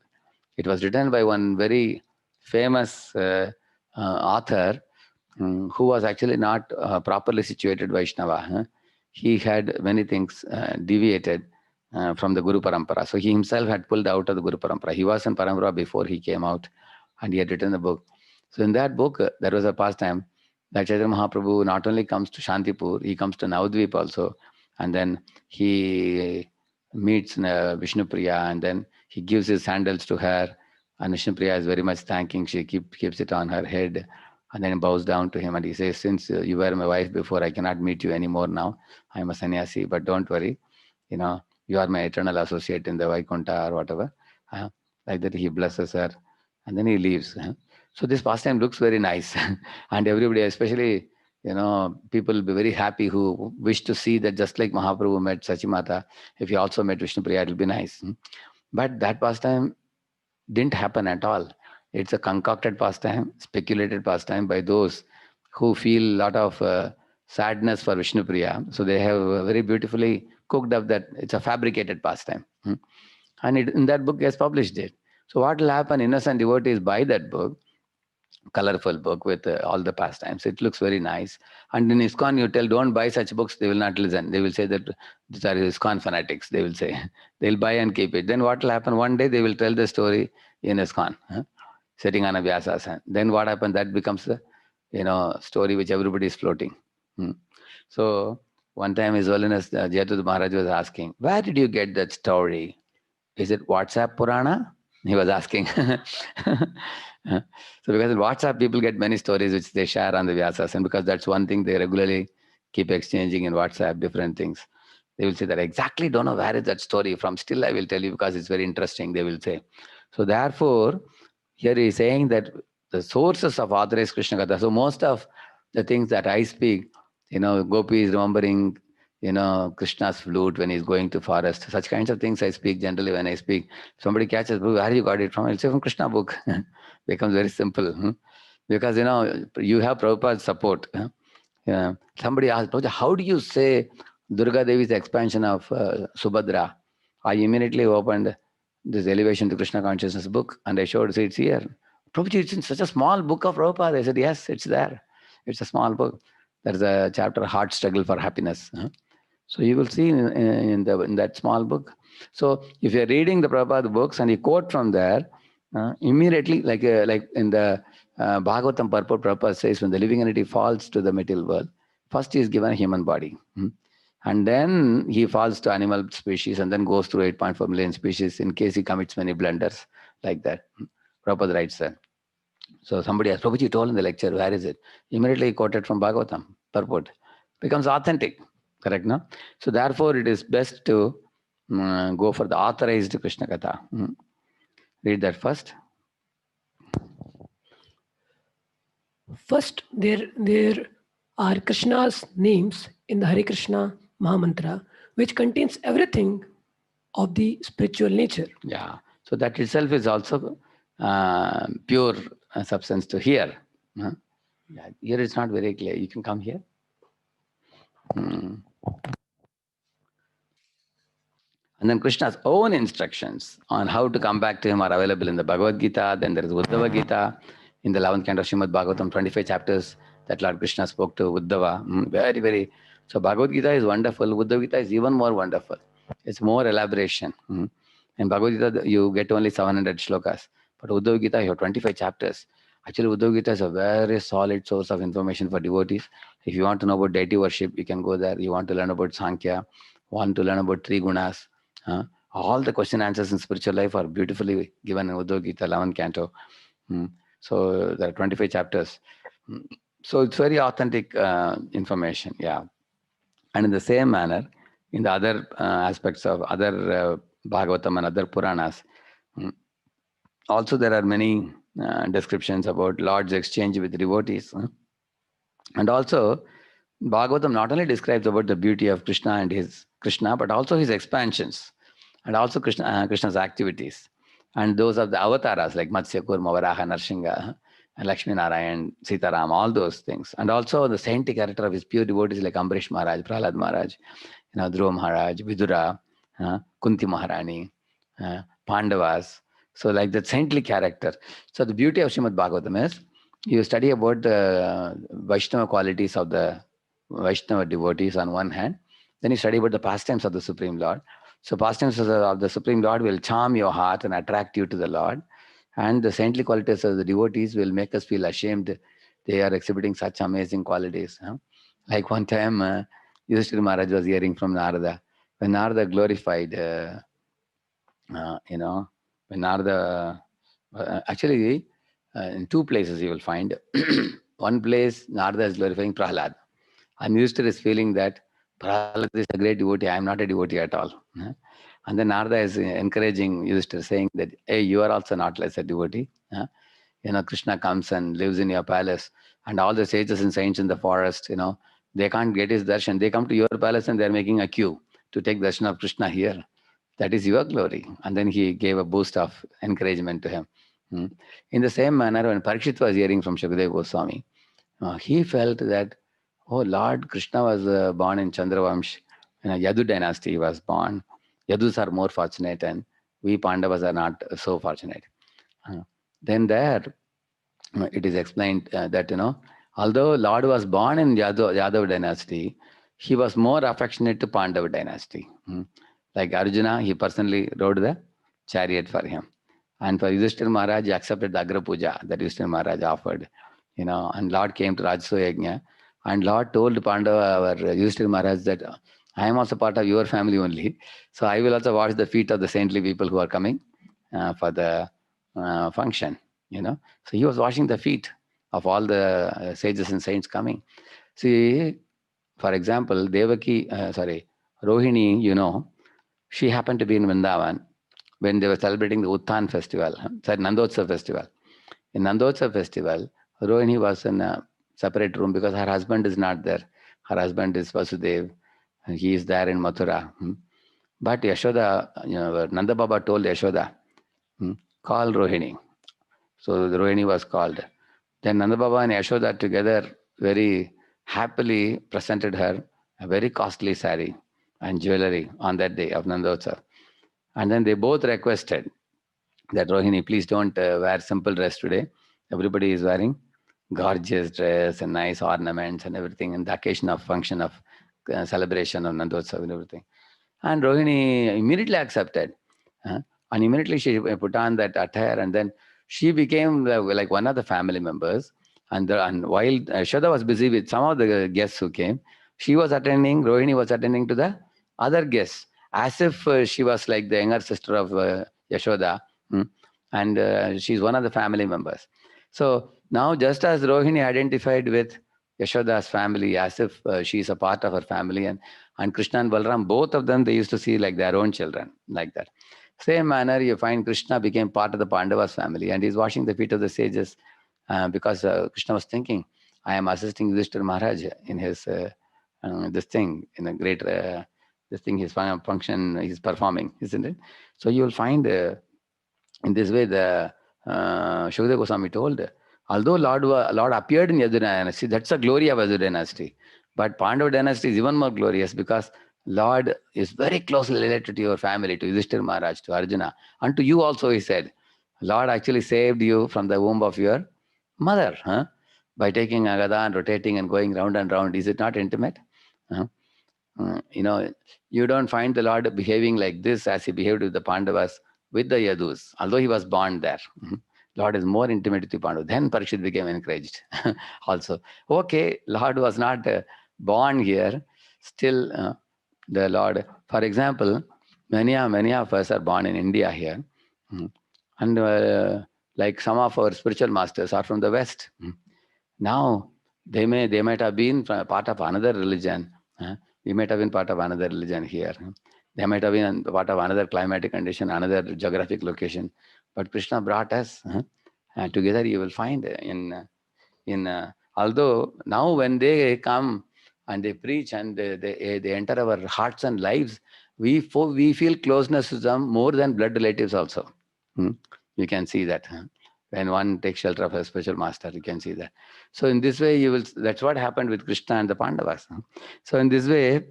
It was written by one very famous author who was actually not properly situated Vaishnava. He had many things deviated from the Guru Parampara. So he himself had pulled out of the Guru Parampara. He was in Parampara before he came out, and he had written the book. So in that book, there was a pastime that Chaitanya Mahaprabhu not only comes to Shantipur, he comes to Navadvip also, and then he meets Vishnupriya, and then he gives his sandals to her, and Vishnupriya is very much thanking. She keeps it on her head, and then bows down to him, and he says, since you were my wife before, I cannot meet you anymore now. I am a sannyasi, but don't worry, you are my eternal associate in the Vaikuntha or whatever. Like that he blesses her, and then he leaves. So this pastime looks very nice. And everybody, especially, people will be very happy who wish to see that just like Mahaprabhu met Sachimata, if he also met Vishnupriya, it will be nice. But that pastime didn't happen at all. It's a concocted pastime, speculated pastime by those who feel a lot of sadness for Vishnupriya. So they have very beautifully cooked up that it's a fabricated pastime. And in that book, he has published it. So what will happen? Innocent devotees buy that book, colorful book with all the pastimes. It looks very nice. And in ISKCON, you tell, don't buy such books, they will not listen. They will say that these are ISKCON fanatics, they will say. They'll buy and keep it. Then what will happen? One day they will tell the story in ISKCON, sitting on a Vyasasana. Then what happens? That becomes the story which everybody is floating. So one time His Holiness Jayatut Maharaj was asking, where did you get that story? Is it WhatsApp Purana? He was asking. So because in WhatsApp, people get many stories which they share on the Vyasas, and because that's one thing they regularly keep exchanging in WhatsApp, different things. They will say that I exactly don't know where is that story from. Still, I will tell you because it's very interesting, they will say. So therefore, here he is saying that the sources of authorized Krishna Katha. So most of the things that I speak, Gopi is remembering, Krishna's flute when he's going to forest. Such kinds of things I speak generally when I speak. Somebody catches, where you got it from? I'll say from Krishna book. Becomes very simple. Because, you have Prabhupada's support. Somebody asked, Prabhupada, how do you say Durga Devi's expansion of Subhadra? I immediately opened this Elevation to Krishna Consciousness book and I showed, see, it's here. Prabhuji, it's in such a small book of Prabhupada. I said, yes, it's there. It's a small book. There's a chapter, Heart Struggle for Happiness. So you will see in that small book. So if you're reading the Prabhupada books and you quote from there, immediately, like in the Bhagavatam purport, Prabhupada says, when the living entity falls to the material world, first he is given a human body. And then he falls to animal species and then goes through 8.4 million species in case he commits many blunders like that. Prabhupada writes that. So somebody asked, Prabhuji told in the lecture, where is it? Immediately quoted from Bhagavatam purport. Becomes authentic. Correct, no? So therefore, it is best to go for the authorized Krishna Katha. Read that first. First, there are Krishna's names in the Hare Krishna Mahamantra, which contains everything of the spiritual nature. Yeah. So that itself is also pure substance to hear. Yeah. Here it's not very clear. You can come here. And then Krishna's own instructions on how to come back to him are available in the Bhagavad Gita. Then there is Uddhava Gita in the 11th canto of Srimad Bhagavatam, 25 chapters that Lord Krishna spoke to Uddhava. Very, very. So Bhagavad Gita is wonderful. Uddhava Gita is even more wonderful. It's more elaboration. In Bhagavad Gita, you get only 700 shlokas. But Uddhava Gita, you have 25 chapters. Actually, Uddhava Gita is a very solid source of information for devotees. If you want to know about deity worship, you can go there. You want to learn about Sankhya, want to learn about three gunas. All the question answers in spiritual life are beautifully given in Uddhava Gita, 11th canto. So there are 25 chapters. So it's very authentic information, yeah. And in the same manner, in the other aspects of other Bhagavatam and other Puranas, also there are many descriptions about Lord's exchange with devotees. And also, Bhagavatam not only describes about the beauty of Krishna and his Krishna, but also his expansions, and also Krishna's activities, and those of the avatars like Matsya, Kurma, Varaha, Narsingha, and Lakshmi Narayan, Sitaram, all those things, and also the saintly character of his pure devotees like Ambarish Maharaj, Prahlad Maharaj, Dhruva Maharaj, Vidura, Kunti Maharani, Pandavas. So like that saintly character. So the beauty of Srimad Bhagavatam is you study about the Vaishnava qualities of the Vaishnava devotees on one hand, then you study about the pastimes of the Supreme Lord. So pastimes of the Supreme Lord will charm your heart and attract you to the Lord. And the saintly qualities of the devotees will make us feel ashamed. They are exhibiting such amazing qualities. Like one time, Yudhishthira Maharaj was hearing from Narada. When Narada glorified, when Narada, actually, in two places you will find. One place, Narada is glorifying Prahlad. And Yudhishthira is feeling that Prahlad is a great devotee. I am not a devotee at all. And then Narada is encouraging Yudhishthira, saying that, hey, you are also not less a devotee. Krishna comes and lives in your palace. And all the sages and saints in the forest, they can't get his darshan. They come to your palace and they're making a queue to take darshan of Krishna here. That is your glory. And then he gave a boost of encouragement to him. In the same manner, when Parikshit was hearing from Shukadeva Goswami, he felt that, oh, Lord Krishna was born in Chandravamsh, in a Yadu dynasty he was born. Yadus are more fortunate and we Pandavas are not so fortunate. Then there, it is explained that, although Lord was born in Yadav dynasty, he was more affectionate to Pandava dynasty. Like Arjuna, he personally rode the chariot for him. And for Yudhishthira Maharaj, he accepted the Agra Puja that Yudhishthira Maharaj offered. And Lord came to Rajasuya Yajna, and Lord told Pandava, our Yudhishthira Maharaj, that I am also part of your family only. So I will also wash the feet of the saintly people who are coming for the function. So he was washing the feet of all the sages and saints coming. See, for example, Rohini, she happened to be in Vrindavan when they were celebrating the Uttan festival, Nandotsav festival. In Nandotsav festival, Rohini was in a separate room because her husband is not there. Her husband is Vasudev. He is there in Mathura. But Yashoda, Nanda Baba told Yashoda, call Rohini. So the Rohini was called. Then Nanda Baba and Yashoda together very happily presented her a very costly sari and jewelry on that day of Nandotsav. And then they both requested that Rohini, please don't wear simple dress today. Everybody is wearing gorgeous dress and nice ornaments and everything, and the occasion of function of celebration of Nandotsav and everything. And Rohini immediately accepted. And immediately she put on that attire, and then she became like one of the family members. And while Yashoda was busy with some of the guests who came, she was attending, Rohini was attending to the other guests, as if she was like the younger sister of Yashoda. And she's one of the family members. So now, just as Rohini identified with Yashoda's family as if she's a part of her family, and Krishna and Balram, both of them, they used to see like their own children, like that. Same manner, you find Krishna became part of the Pandavas family, and he's washing the feet of the sages because Krishna was thinking, I am assisting Yudhishthira Maharaj in his this thing, in a great this thing, his function he's performing, isn't it? So you will find in this way the Shukadeva Goswami told, although Lord appeared in Yadu dynasty, that's the glory of Yadu dynasty. But Pandava dynasty is even more glorious because Lord is very closely related to your family, to Yudhishthira Maharaj, to Arjuna, and to you also, he said. Lord actually saved you from the womb of your mother, by taking Agada and rotating and going round and round. Is it not intimate? You don't find the Lord behaving like this as he behaved with the Pandavas, with the Yadus, although he was born there. Lord is more intimate with the Pandavas. Then Parikshit became encouraged also. Okay, Lord was not born here. Still, the Lord, for example, many of us are born in India here. And like some of our spiritual masters are from the West. Now, they might have been part of another religion. We might have been part of another religion here. They might have been part of another climatic condition, another geographic location. But Krishna brought us together. You will find although now when they come and they preach and they enter our hearts and lives, we feel closeness to them more than blood relatives also. You can see that. When one takes shelter of a special master, you can see that. So in this way, that's what happened with Krishna and the Pandavas. So in this way,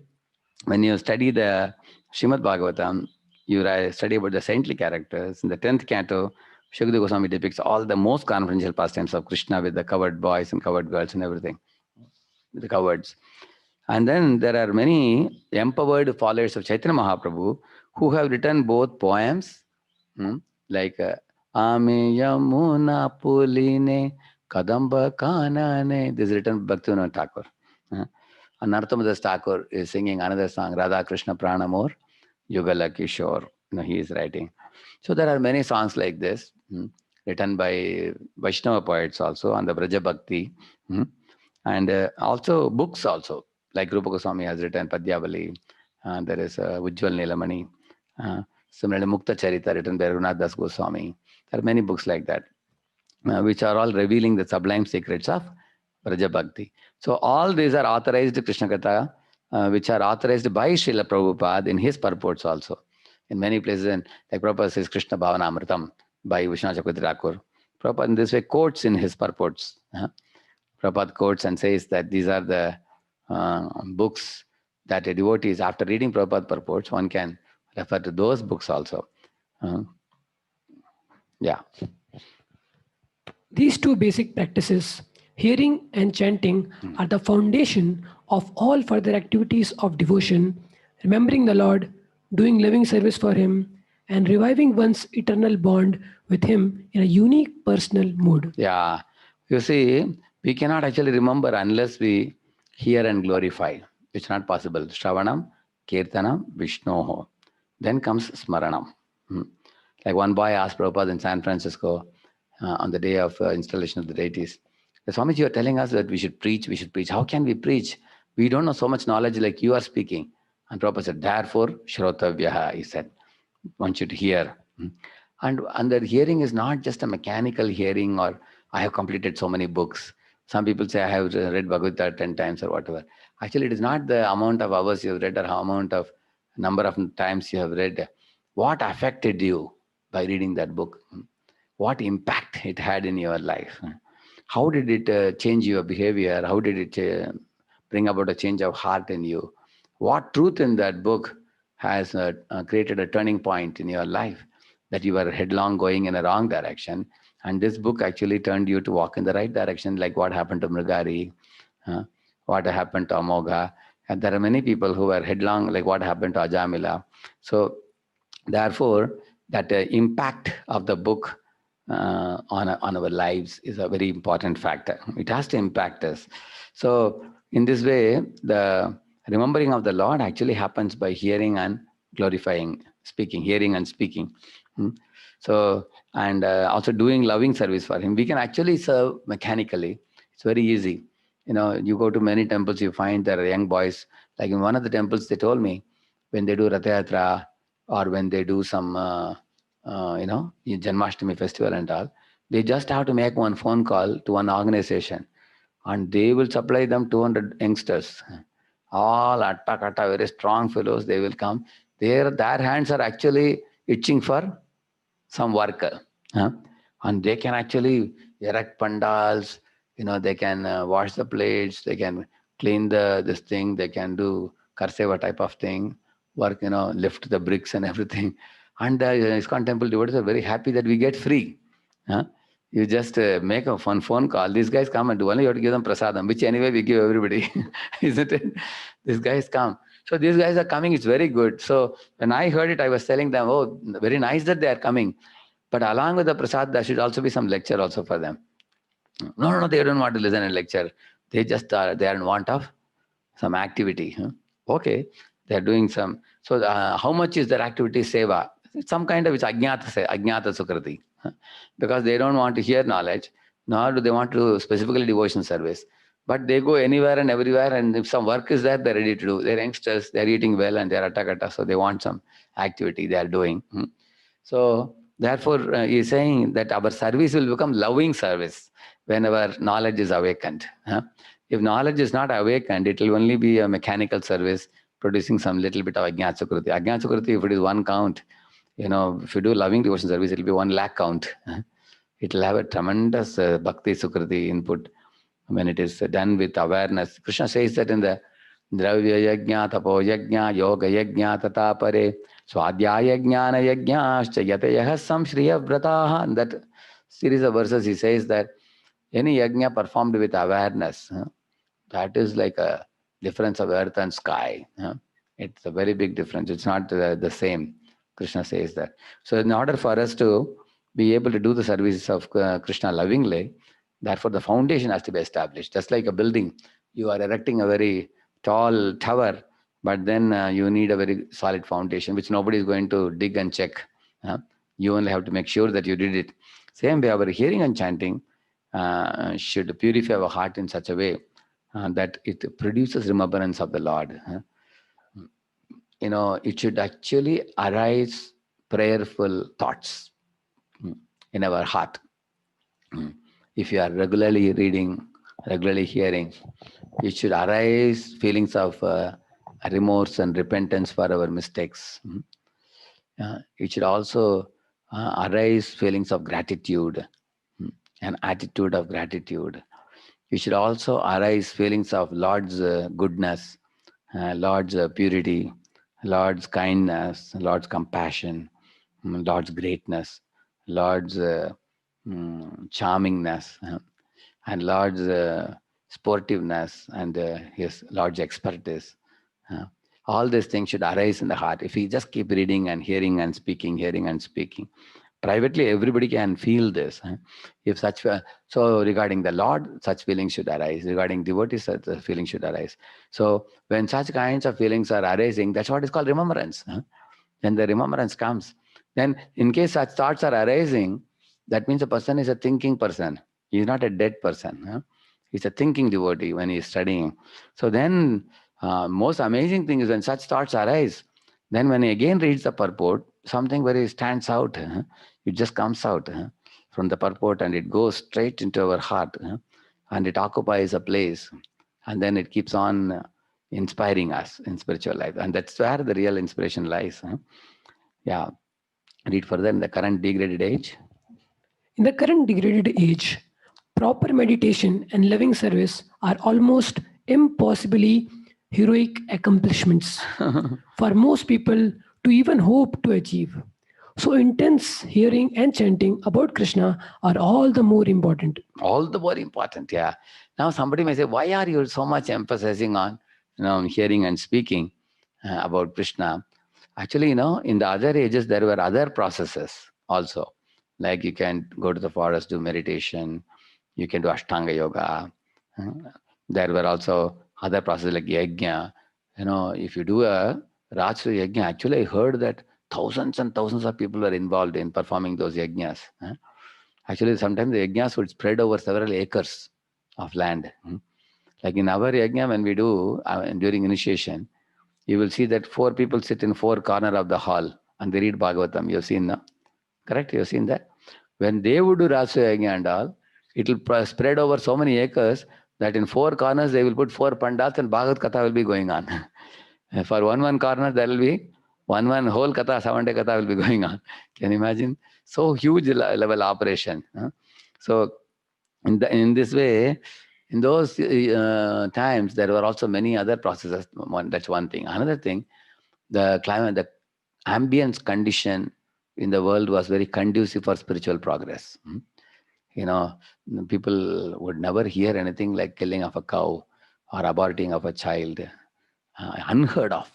when you study the Srimad Bhagavatam, you study about the saintly characters. In the 10th canto, Shukadeva Goswami depicts all the most confidential pastimes of Krishna with the covered boys and covered girls and everything, with the cowards. And then there are many empowered followers of Chaitanya Mahaprabhu who have written both poems, like Ame Yamuna Puline Kadamba Kanane. This is written by Bhaktivinoda Thakur. And Narottam Thakur is singing another song, Radha Krishna Pranamor Yugala Kishore. He is writing. So there are many songs like this, written by Vaishnava poets also on the Braja Bhakti. And also books also, like Rupa Goswami has written Padyavali. There is Ujjwal Nilamani. Similarly, Mukta Charita written by Raghunath Das Goswami. There are many books like that, which are all revealing the sublime secrets of Braja Bhakti. So all these are authorized Krishna Katha, which are authorized by Srila Prabhupada in his purports also. In many places, like Prabhupada says Krishna Bhavana Amritam by Vishwanath Chakravarti Thakur. Prabhupada in this way quotes in his purports. Prabhupada quotes and says that these are the books that a devotees, after reading Prabhupada purports, one can refer to those books also. Yeah. These two basic practices, hearing and chanting, are the foundation of all further activities of devotion, remembering the Lord, doing living service for Him, and reviving one's eternal bond with Him in a unique personal mood. Yeah. You see, we cannot actually remember unless we hear and glorify. It's not possible. Shravanam, Kirtanam, Vishnoho. Then comes Smaranam. Like one boy asked Prabhupada in San Francisco on the day of installation of the deities, Swamiji, you are telling us that we should preach. How can we preach? We don't know so much knowledge like you are speaking. And Prabhupada said, therefore, Shrotavyaha, he said, one should hear. And that hearing is not just a mechanical hearing or I have completed so many books. Some people say I have read Bhagavad Gita 10 times or whatever. Actually, it is not the amount of hours you have read or how amount of number of times you have read. What affected you by reading that book? What impact it had in your life? How did it change your behavior? How did it bring about a change of heart in you? What truth in that book has created a turning point in your life, that you were headlong going in a wrong direction, and this book actually turned you to walk in the right direction, like what happened to Mrigari, what happened to Amogha. And there are many people who were headlong, like what happened to Ajamila. So therefore, that impact of the book on our lives is a very important factor. It has to impact us. So in this way, the remembering of the Lord actually happens by hearing and glorifying, speaking, hearing and speaking. So, and also doing loving service for Him. We can actually serve mechanically. It's very easy. You go to many temples, you find there are young boys. Like in one of the temples, they told me, when they do Ratha Yatra or when they do some, Janmashtami festival and all, they just have to make one phone call to one organization, and they will supply them 200 youngsters, all atta kata, very strong fellows. They will come. Their hands are actually itching for some work, and they can actually erect pandals. They can wash the plates. They can clean this thing. They can do karseva type of thing, work. Lift the bricks and everything. And the ISKCON temple devotees are very happy that we get free. Huh? You just make a phone call. These guys come and do. Only you have to give them prasadam, which anyway we give everybody, isn't it? These guys come. So these guys are coming. It's very good. So when I heard it, I was telling them, oh, very nice that they are coming. But along with the prasad, there should also be some lecture also for them. No, they don't want to listen and lecture. They just they are in want of some activity. Okay, they are doing some. So how much is their activity seva? Some kind of, it's ajnata sukriti. Because they don't want to hear knowledge, nor do they want to specifically devotion service. But they go anywhere and everywhere, and if some work is there, they're ready to do. They're youngsters, they're eating well, and they're atta, so they want some activity they are doing. So therefore, he's saying that our service will become loving service when our knowledge is awakened. If knowledge is not awakened, it will only be a mechanical service producing some little bit of Ajnat Sukriti. Ajnat Sukriti, if it is one count, if you do loving devotion service, it will be 1 lakh count. It will have a tremendous Bhakti Sukriti input when it is done with awareness. Krishna says that in the Dravya Yajna, Tapo Yajna, Yoga Yajna, Tatapare, Swadhyaya Jnana Yajnascha Yatayaha Samshriya Vrataha. In that series of verses, he says that any yajna performed with awareness, that is like a difference of earth and sky. It's a very big difference. It's not the same. Krishna says that. So in order for us to be able to do the services of Krishna lovingly, therefore the foundation has to be established. Just like a building, you are erecting a very tall tower, but then you need a very solid foundation, which nobody is going to dig and check. You only have to make sure that you did it. Same way, our hearing and chanting should purify our heart in such a way that it produces remembrance of the Lord. It should actually arise prayerful thoughts in our heart. If you are regularly reading, regularly hearing, it should arise feelings of remorse and repentance for our mistakes. It should also arise feelings of gratitude, an attitude of gratitude. It should also arise feelings of Lord's goodness, Lord's purity, Lord's kindness, Lord's compassion, Lord's greatness, Lord's charmingness, and Lord's sportiveness, and His Lord's expertise. All these things should arise in the heart. If we just keep reading and hearing and speaking, privately everybody can feel this. If such, so regarding the Lord, such feelings should arise. Regarding devotees, such feelings should arise. So when such kinds of feelings are arising, that's what is called remembrance. When the remembrance comes, then in case such thoughts are arising, that means a person is a thinking person. He is not a dead person. He's a thinking devotee when he is studying. So then, most amazing thing is when such thoughts arise, then when he again reads the purport, something very stands out. It just comes out from the purport, and it goes straight into our heart, and it occupies a place, and then it keeps on inspiring us in spiritual life. And that's where the real inspiration lies. Yeah. Read further. In the current degraded age. In the current degraded age, proper meditation and loving service are almost impossibly heroic accomplishments for most people to even hope to achieve. So, intense hearing and chanting about Krishna are all the more important. All the more important, yeah. Now somebody may say, why are you so much emphasizing on, hearing and speaking about Krishna? Actually, in the other ages, there were other processes also. Like you can go to the forest, do meditation, you can do Ashtanga yoga. uh, There were also other processes like yajna. If you do a Rajya yajna, actually I heard that thousands and thousands of people were involved in performing those yajnas. Actually, sometimes the yajnas would spread over several acres of land. Like in our yajna, when we do during initiation, you will see that 4 people sit in 4 corner of the hall and they read Bhagavatam. You've seen that? Correct? You've seen that? When they would do Rasa Yajna and all, it will spread over so many acres that in 4 corners they will put 4 pandals and Bhagavad Katha will be going on. For one corner, there will be one whole Katha, 7-day Katha will be going on. Can you imagine? So huge level operation. So in this way, in those times, there were also many other processes. That's one thing. Another thing, the climate, the ambience condition in the world was very conducive for spiritual progress. You know, people would never hear anything like killing of a cow or aborting of a child. Unheard of.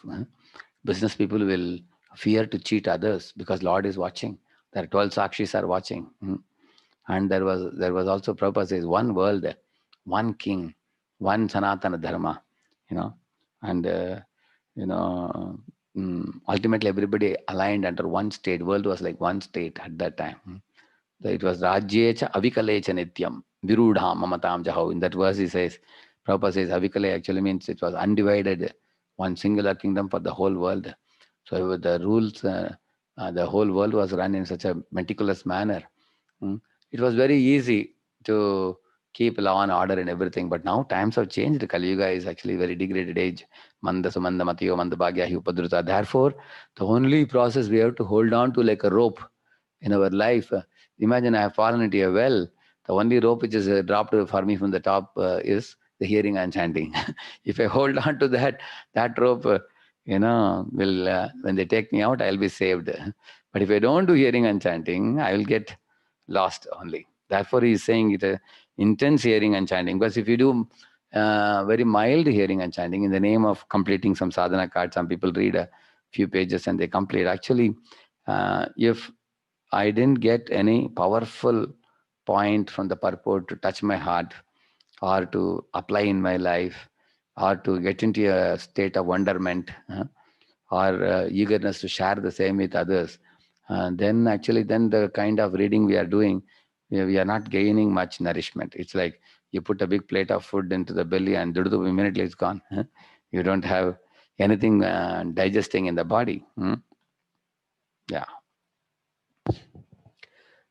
Business people will fear to cheat others because Lord is watching. There are 12 sakshis are watching. And there was also Prabhupada says one world, one king, one Sanatana Dharma, you know, and you know, ultimately everybody aligned under one state. World was like one state at that time. It was Rajyecha Avikalecha Nityam Virudham Mamatam Jahau. In that verse he says, Prabhupada says Avikale actually means it was undivided, one singular kingdom for the whole world. So the rules, the whole world was run in such a meticulous manner. It was very easy to keep law and order and everything. But now times have changed. Kali Yuga is actually a very degraded age. Manda sumanda matiyo manda bhagya hi upadruta. Therefore, the only process we have to hold on to like a rope in our life. Imagine I have fallen into a well. The only rope which is dropped for me from the top is the hearing and chanting. If I hold on to that rope, will when they take me out, I'll be saved. But if I don't do hearing and chanting, I will get lost only. Therefore, he is saying it intense hearing and chanting. Because if you do very mild hearing and chanting in the name of completing some sadhana card, some people read a few pages and they complete. Actually, if I didn't get any powerful point from the purport to touch my heart or to apply in my life or to get into a state of wonderment or eagerness to share the same with others, then the kind of reading we are doing, we are not gaining much nourishment. It's like you put a big plate of food into the belly and immediately it's gone. You don't have anything digesting in the body. Yeah.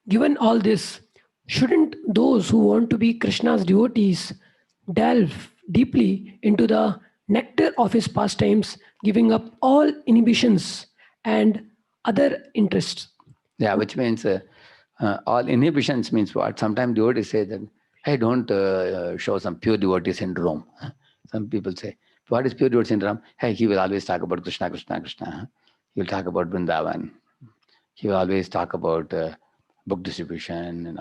Given all this, shouldn't those who want to be Krishna's devotees delve deeply into the nectar of his pastimes, giving up all inhibitions and other interests? Yeah, which means all inhibitions means what? Sometimes devotees say that, hey, don't show some pure devotee syndrome. Some people say, what is pure devotee syndrome? Hey, he will always talk about Krishna, Krishna, Krishna. He will talk about Vrindavan. He will always talk about book distribution,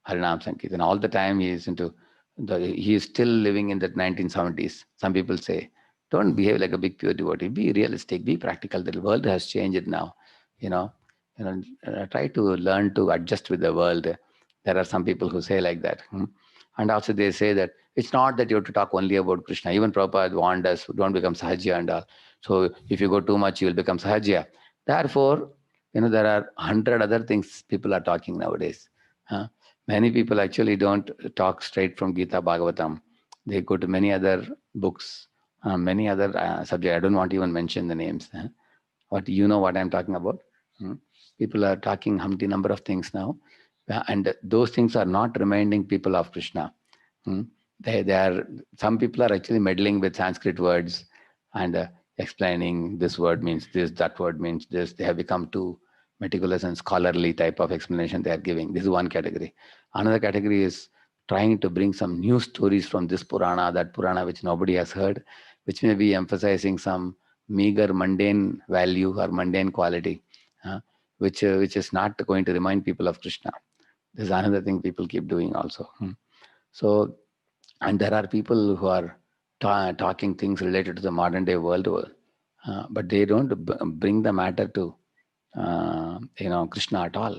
Harinam Sankirtan. All the time he is he is still living in the 1970s. Some people say, don't behave like a big pure devotee. Be realistic, be practical. The world has changed now. Try to learn to adjust with the world. There are some people who say like that. And also they say that it's not that you have to talk only about Krishna. Even Prabhupada warned us, don't become Sahajya and all. So if you go too much, you will become Sahajya. Therefore, there are 100 other things people are talking nowadays. Many people actually don't talk straight from Gita Bhagavatam. They go to many other books, many other subjects. I don't want to even mention the names. What what I'm talking about? People are talking Humpty number of things now, and those things are not reminding people of Krishna. They are, some people are actually meddling with Sanskrit words and explaining this word means this, that word means this. They have become too meticulous and scholarly type of explanation they are giving. This is one category. Another category is trying to bring some new stories from this Purana, that Purana, which nobody has heard, which may be emphasizing some meager, mundane value or mundane quality, which is not going to remind people of Krishna. This is another thing people keep doing also. So, and there are people who are talking things related to the modern day world, but they don't bring the matter to Krishna at all.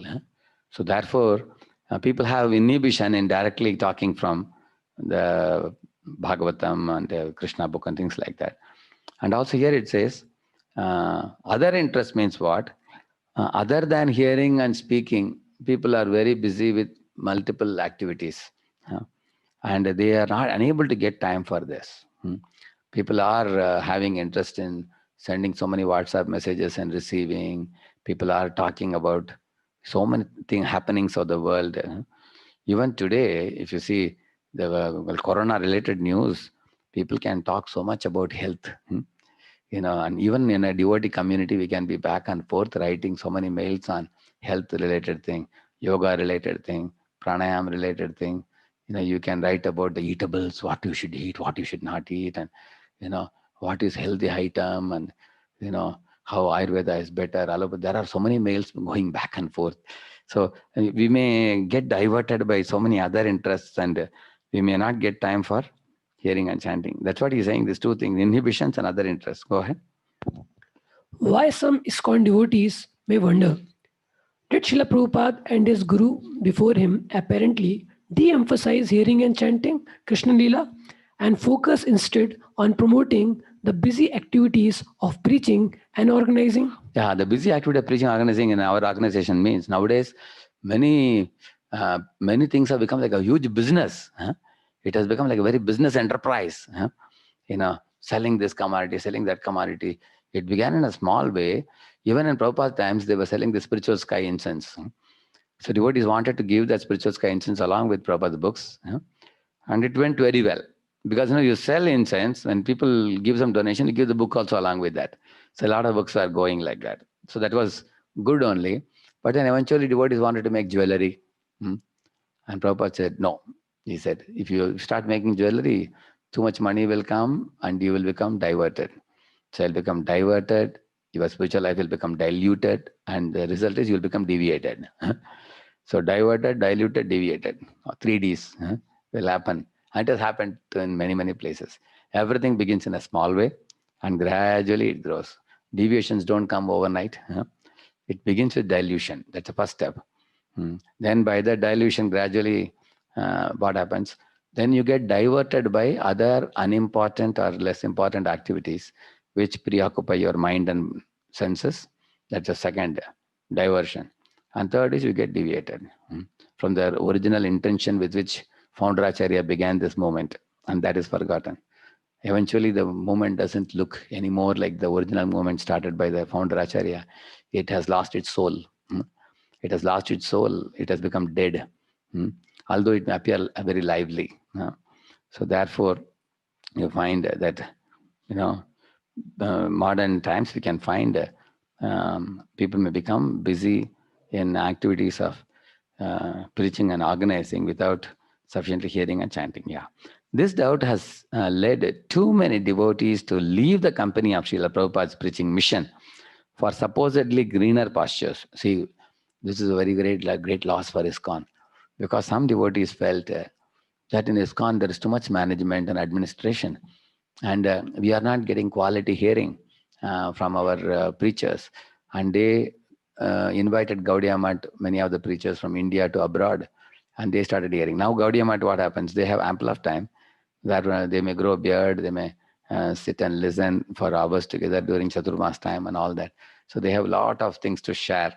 So therefore, people have inhibition in directly talking from the Bhagavatam and the Krishna book and things like that. And also here it says, other interest means what? Other than hearing and speaking, people are very busy with multiple activities. And they are not unable to get time for this. People are having interest in sending so many WhatsApp messages and receiving. People are talking about so many happenings of the world. Even today, if you see the corona-related news, people can talk so much about health. And even in a devotee community, we can be back and forth writing so many mails on health-related thing, yoga-related thing, pranayam-related thing. You can write about the eatables, what you should eat, what you should not eat, and what is healthy item, and how Ayurveda is better. There are so many mails going back and forth. So we may get diverted by so many other interests, and we may not get time for hearing and chanting. That's what he's saying, these two things, inhibitions and other interests. Go ahead. Why some ISKCON devotees may wonder, did Srila Prabhupada and his guru before him apparently de-emphasize hearing and chanting Krishna Leela and focus instead on promoting the busy activities of preaching and organizing? Yeah, the busy activity of preaching and organizing in our organization means nowadays many things have become like a huge business. It has become like a very business enterprise. Selling this commodity, selling that commodity. It began in a small way. Even in Prabhupada times, they were selling the spiritual sky incense. So devotees wanted to give that spiritual sky incense along with Prabhupada's books. And it went very well. Because you sell incense, when people give some donation, you give the book also along with that. So a lot of books are going like that. So that was good only. But then eventually devotees wanted to make jewelry. And Prabhupada said, no. He said, if you start making jewelry, too much money will come and you will become diverted. So you'll become diverted, your spiritual life will become diluted, and the result is you'll become deviated. So diverted, diluted, deviated. 3 Ds will happen. And it has happened in many, many places. Everything begins in a small way and gradually it grows. Deviations don't come overnight. It begins with dilution. That's the first step. Then by the dilution, gradually what happens? Then you get diverted by other unimportant or less important activities which preoccupy your mind and senses. That's the second diversion. And third is you get deviated from the original intention with which Founder Acharya began this movement, and that is forgotten. Eventually, the movement doesn't look anymore like the original movement started by the Founder Acharya. It has lost its soul. It has lost its soul. It has become dead, although it may appear very lively. So therefore, you find that, modern times we can find people may become busy in activities of preaching and organizing without sufficiently hearing and chanting. Yeah. This doubt has led too many devotees to leave the company of Srila Prabhupada's preaching mission for supposedly greener pastures. See, this is a very great loss for ISKCON, because some devotees felt that in ISKCON there is too much management and administration, and we are not getting quality hearing from our preachers. And they invited Gaudiya Math, many of the preachers from India to abroad, and they started hearing. Now Gaudiya Math, what happens? They have ample of time that they may grow a beard, they may sit and listen for hours together during Chaturmas time and all that. So they have a lot of things to share,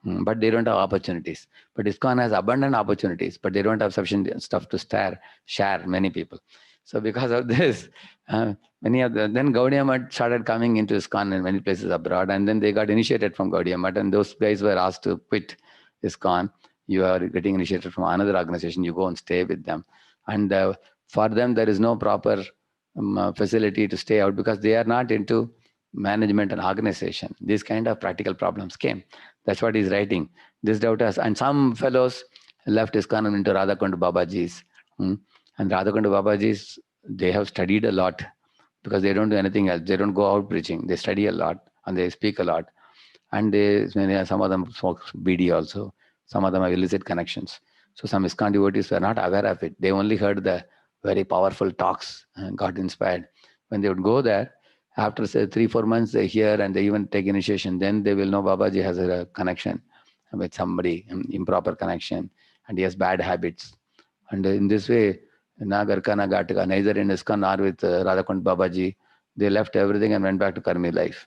but they don't have opportunities. But ISKCON has abundant opportunities, but they don't have sufficient stuff to share many people. So because of this, then Gaudiya Math started coming into ISKCON in many places abroad, and then they got initiated from Gaudiya Math, and those guys were asked to quit ISKCON. You are getting initiated from another organization, you go and stay with them. And for them, there is no proper facility to stay out because they are not into management and organization. These kind of practical problems came. That's what he's writing. This doubt has, and some fellows left ISKCON into Radhakund Babaji's And Radhakund Babaji's, they have studied a lot because they don't do anything else. They don't go out preaching. They study a lot and they speak a lot. And some of them smoke BD also. Some of them have illicit connections. So some ISKCON devotees were not aware of it. They only heard the very powerful talks and got inspired. When they would go there, after say 3-4 months, they hear and they even take initiation. Then they will know Babaji has a connection with somebody, improper connection, and he has bad habits. And in this way, na Garka na Gatka, neither in ISKCON nor with Radhakund Babaji, they left everything and went back to Karmi life.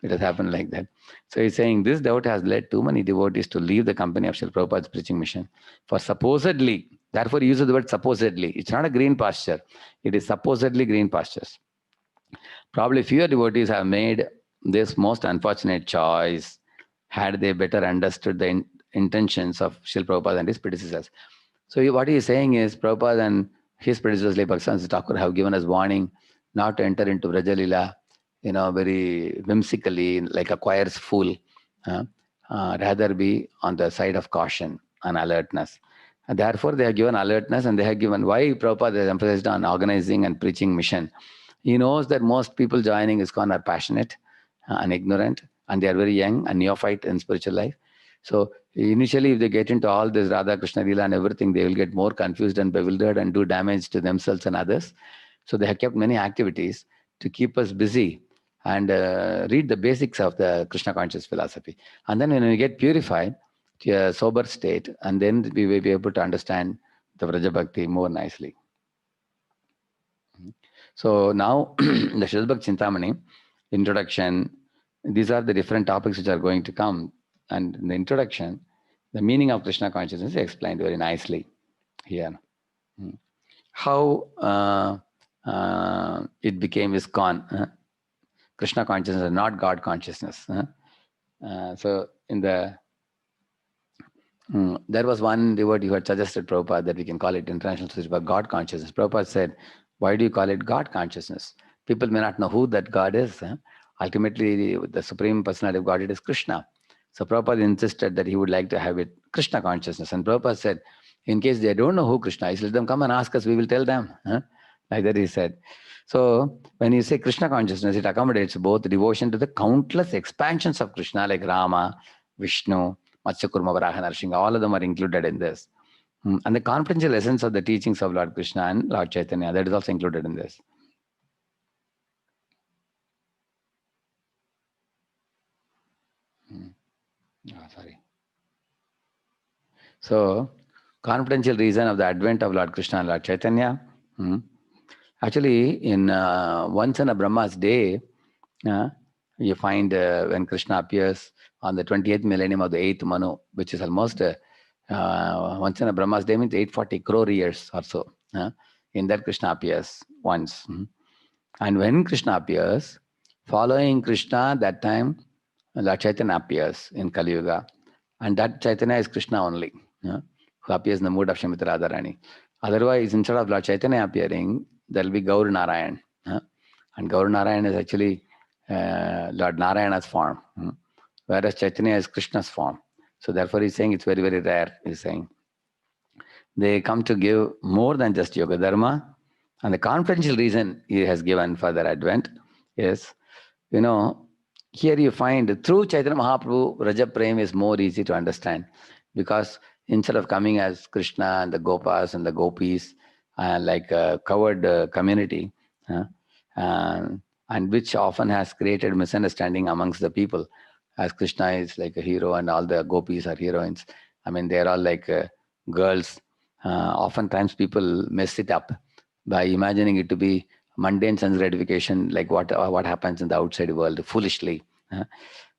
It has happened like that. So he's saying this doubt has led too many devotees to leave the company of Srila Prabhupada's preaching mission. For supposedly, therefore he uses the word supposedly. It's not a green pasture. It is supposedly green pastures. Probably fewer devotees have made this most unfortunate choice had they better understood the intentions of Srila Prabhupada and his predecessors. So what he is saying is Prabhupada and his predecessors like Bhaktivedanta Thakur have given us warning not to enter into Vrajalila, very whimsically, like a choir's fool. Rather be on the side of caution and alertness. And therefore, they have given alertness, and they have given why Prabhupada has emphasized on organizing and preaching mission. He knows that most people joining ISKCON are passionate and ignorant, and they are very young and neophyte in spiritual life. So initially, if they get into all this Radha Krishna Leela and everything, they will get more confused and bewildered and do damage to themselves and others. So they have kept many activities to keep us busy and read the basics of the Krishna conscious philosophy. And then when we get purified to a sober state, and then we will be able to understand the Vraja Bhakti more nicely. So now, the Shrila Bhakti Chintamani, introduction, these are the different topics which are going to come. And in the introduction, the meaning of Krishna consciousness is explained very nicely here. How it became ISKCON. Krishna consciousness, not God consciousness. So in the there was one devotee who had suggested Prabhupada that we can call it International Society for God Consciousness. Prabhupada said, why do you call it God Consciousness? People may not know who that God is. Ultimately, the Supreme Personality of Godhead is Krishna. So Prabhupada insisted that he would like to have it Krishna Consciousness. And Prabhupada said, in case they don't know who Krishna is, let them come and ask us, we will tell them. Like that he said. So when you say Krishna Consciousness, it accommodates both devotion to the countless expansions of Krishna like Rama, Vishnu, Matsya Kurma, Varaha, Narsinga, all of them are included in this. And the confidential essence of the teachings of Lord Krishna and Lord Chaitanya, that is also included in this. Sorry. So, confidential reason of the advent of Lord Krishna and Lord Chaitanya. Actually, in once in a Brahma's day, you find when Krishna appears on the 28th millennium of the 8th Manu, which is almost once in a Brahma's day means 840 crore years or so. In that Krishna appears once. And when Krishna appears, following Krishna, that time Lord Chaitanya appears in Kali Yuga. And that Chaitanya is Krishna only, who appears in the mood of Srimati Radharani. Otherwise, instead of Lord Chaitanya appearing, there will be Gaur Narayan. And Gaur Narayan is actually Lord Narayana's form, whereas Chaitanya is Krishna's form. So therefore he's saying it's very, very rare, he's saying. They come to give more than just Yoga Dharma. And the confidential reason he has given for their advent is, here you find through Chaitanya Mahaprabhu, Raja Prem is more easy to understand, because instead of coming as Krishna and the Gopas and the Gopis, like a covered community, and which often has created misunderstanding amongst the people, as Krishna is like a hero and all the Gopis are heroines. I mean, they're all like girls. Oftentimes people mess it up by imagining it to be mundane sense gratification, like what happens in the outside world, foolishly.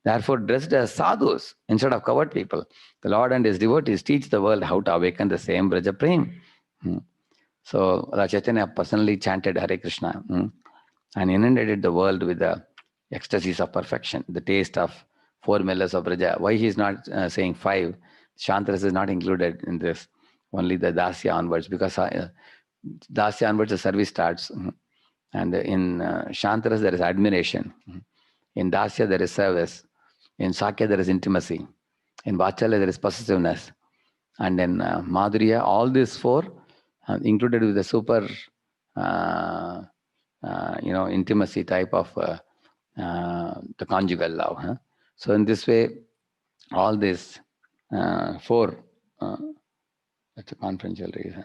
Therefore, dressed as sadhus instead of covered people, the Lord and his devotees teach the world how to awaken the same Braja Prem. So, Lord Chaitanya personally chanted Hare Krishna and inundated the world with the ecstasies of perfection, the taste of 4 millas of Braja. Why he is not saying 5? Shantaras is not included in this, only the Dasya onwards, because Dasya onwards the service starts. And in Shantaras there is admiration. In Dasya there is service. In Sakya there is intimacy. In Vachalya there is possessiveness. And in Madhurya, all these 4 included with the super, intimacy type of the conjugal love. Huh? So in this way, all these four, that's a confidential reason.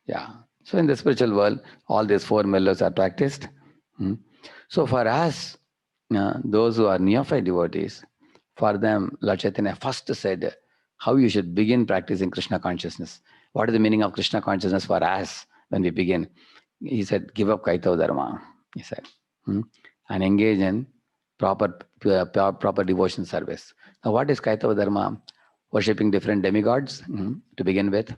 Yeah. So in the spiritual world, all these four mellows are practiced. So for us, those who are neophyte devotees, for them, Lord Chaitanya first said how you should begin practicing Krishna consciousness. What is the meaning of Krishna consciousness for us when we begin? He said, give up Kaitava Dharma, he said, and engage in proper devotion service. Now, what is Kaitava Dharma? Worshipping different demigods to begin with.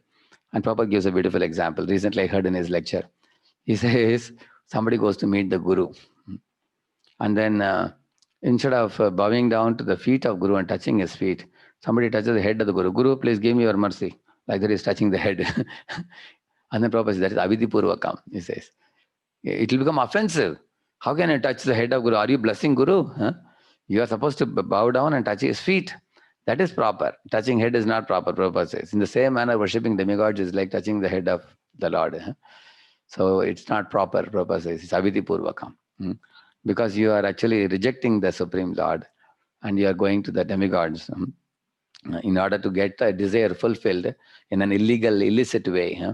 And Prabhupada gives a beautiful example. Recently, I heard in his lecture. He says, somebody goes to meet the Guru. And then instead of bowing down to the feet of Guru and touching his feet, somebody touches the head of the Guru. Guru, please give me your mercy. Like that, he's touching the head. And then Prabhupada says, that is avidipurvakam, he says. It will become offensive. How can I touch the head of Guru? Are you blessing Guru? Huh? You are supposed to bow down and touch his feet. That is proper. Touching head is not proper, Prabhupada says. In the same manner, worshipping demigods is like touching the head of the Lord. Huh? So it's not proper, Prabhupada says. It's avidipurvakam. Because you are actually rejecting the Supreme Lord and you are going to the demigods in order to get the desire fulfilled in an illegal, illicit way. Huh?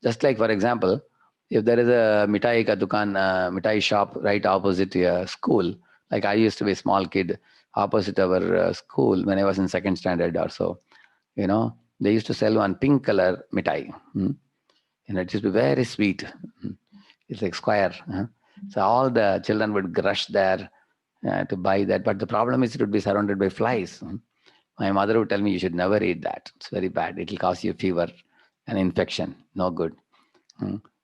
Just like, for example, if there is a mitai ka dukan, mitai shop right opposite your school, like I used to be a small kid opposite our school when I was in second standard or so, they used to sell one pink color mitai. It used to be very sweet. It's like square. So all the children would rush there to buy that. But the problem is it would be surrounded by flies. My mother would tell me, you should never eat that. It's very bad. It will cause you fever and infection. No good.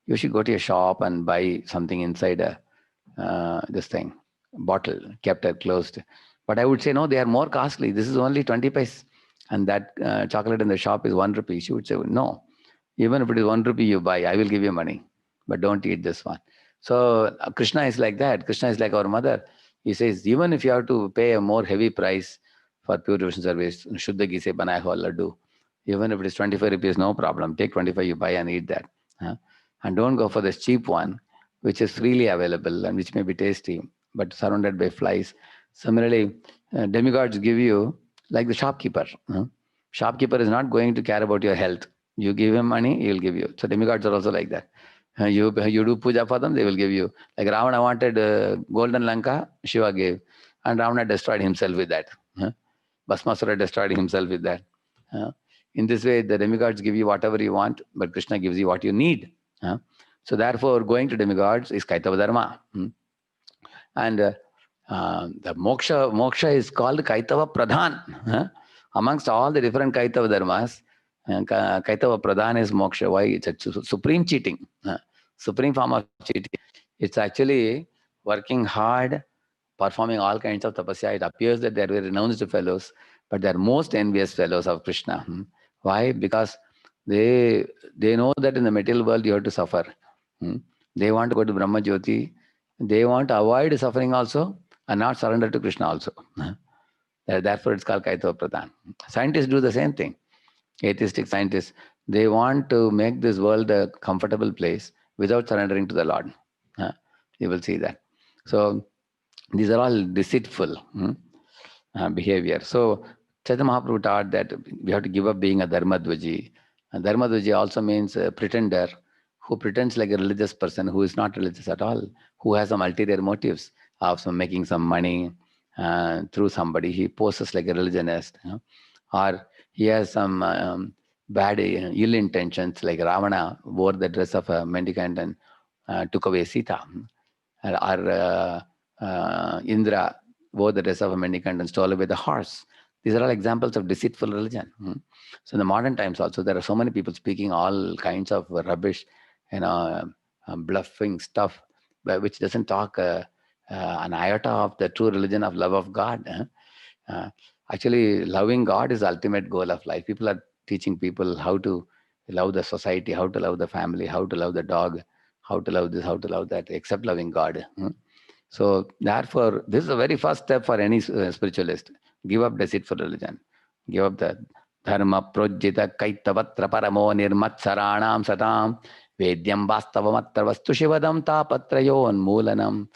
You should go to a shop and buy something inside this thing, bottle, kept it closed. But I would say, no, they are more costly. This is only 20 paise. And that chocolate in the shop is 1 rupee. She would say, no, even if it is 1 rupee you buy, I will give you money. But don't eat this one. So Krishna is like that. Krishna is like our mother. He says, even if you have to pay a more heavy price for pure devotion service, Shuddha Ghee se banaya hua laddu, even if it is 25 rupees, no problem. Take 25, you buy and eat that. And don't go for this cheap one, which is freely available and which may be tasty, but surrounded by flies. Similarly, demigods give you like the shopkeeper. Shopkeeper is not going to care about your health. You give him money, he will give you. So demigods are also like that. You do puja for them, they will give you. Like Ravana wanted golden Lanka, Shiva gave. And Ravana destroyed himself with that. Bhasmasura destroyed himself with that. In this way, the demigods give you whatever you want, but Krishna gives you what you need. So therefore, going to demigods is Kaitava Dharma. And the moksha is called Kaitava Pradhan. Amongst all the different Kaitava Dharmas, Kaitava Pradhan is moksha. Why? It's a supreme cheating. Supreme form of cheating. It's actually working hard, performing all kinds of tapasya. It appears that they are very renounced fellows, but they are most envious fellows of Krishna. Why? Because they know that in the material world you have to suffer. They want to go to Brahma Jyoti. They want to avoid suffering also and not surrender to Krishna also. Therefore, it's called Kaitava Pradhan. Scientists do the same thing. Atheistic scientists, they want to make this world a comfortable place without surrendering to the Lord. You will see that. So these are all deceitful behavior. So Chaitanya Mahaprabhu taught that we have to give up being a Dharmadvaji. And Dharmadvaji also means a pretender who pretends like a religious person who is not religious at all, who has some ulterior motives of making some money through somebody. He poses like a religionist, or he has some bad, ill intentions, like Ravana wore the dress of a mendicant and took away Sita, or Indra wore the dress of a mendicant and stole away the horse. These are all examples of deceitful religion. So in the modern times also, there are so many people speaking all kinds of rubbish, bluffing stuff, which doesn't talk an iota of the true religion of love of God. Actually, loving God is the ultimate goal of life. People are teaching people how to love the society, how to love the family, how to love the dog, how to love this, how to love that, except loving God. So therefore, this is the very first step for any spiritualist. Give up deceitful religion. Give up the Dharma projita kaitavatra paramo nirmatsaranam satam vedyam vastavamatra vastu shivadam tapatrayon moolanam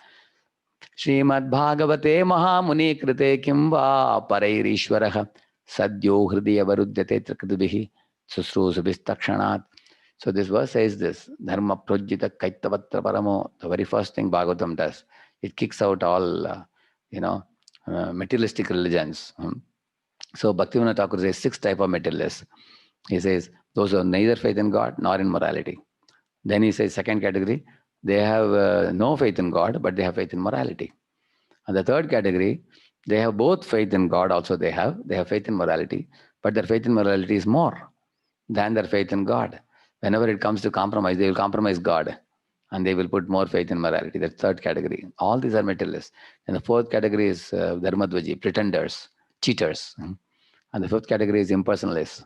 Srimad Bhagavate Mahamuni Krite Kimva Parairishwaraha Sadyo Hridaya Varudyate Trikadvihi Susrusubistakshanat. So this verse says this, Dharma Projita Kaitavatra Paramo, the very first thing Bhagavatam does. It kicks out all, materialistic religions. So Bhaktivinoda Thakur says 6 types of materialists. He says, those who have neither faith in God nor in morality. Then he says, second category, they have no faith in God, but they have faith in morality. And the third category, they have both faith in God, also they have faith in morality, but their faith in morality is more than their faith in God. Whenever it comes to compromise, they will compromise God and they will put more faith in morality. That's third category. All these are materialists. And the fourth category is Dharmadvaji, pretenders, cheaters. And the fifth category is impersonalists.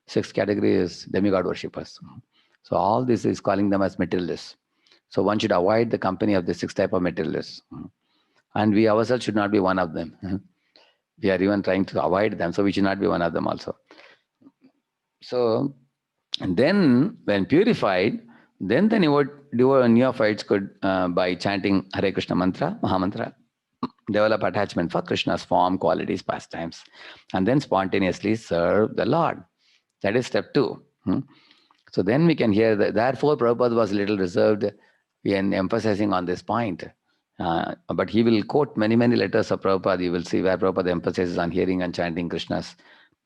Sixth category is demigod worshippers. So all this is calling them as materialists. So one should avoid the company of the 6 type of materialists. And we ourselves should not be one of them. We are even trying to avoid them, so we should not be one of them also. So, and then when purified, then the neophytes could, by chanting Hare Krishna mantra, Mahamantra, develop attachment for Krishna's form, qualities, pastimes, and then spontaneously serve the Lord. That is step 2. So then we can hear that. Therefore, Prabhupada was a little reserved in emphasizing on this point. But he will quote many letters of Prabhupada. You will see where Prabhupada emphasizes on hearing and chanting Krishna's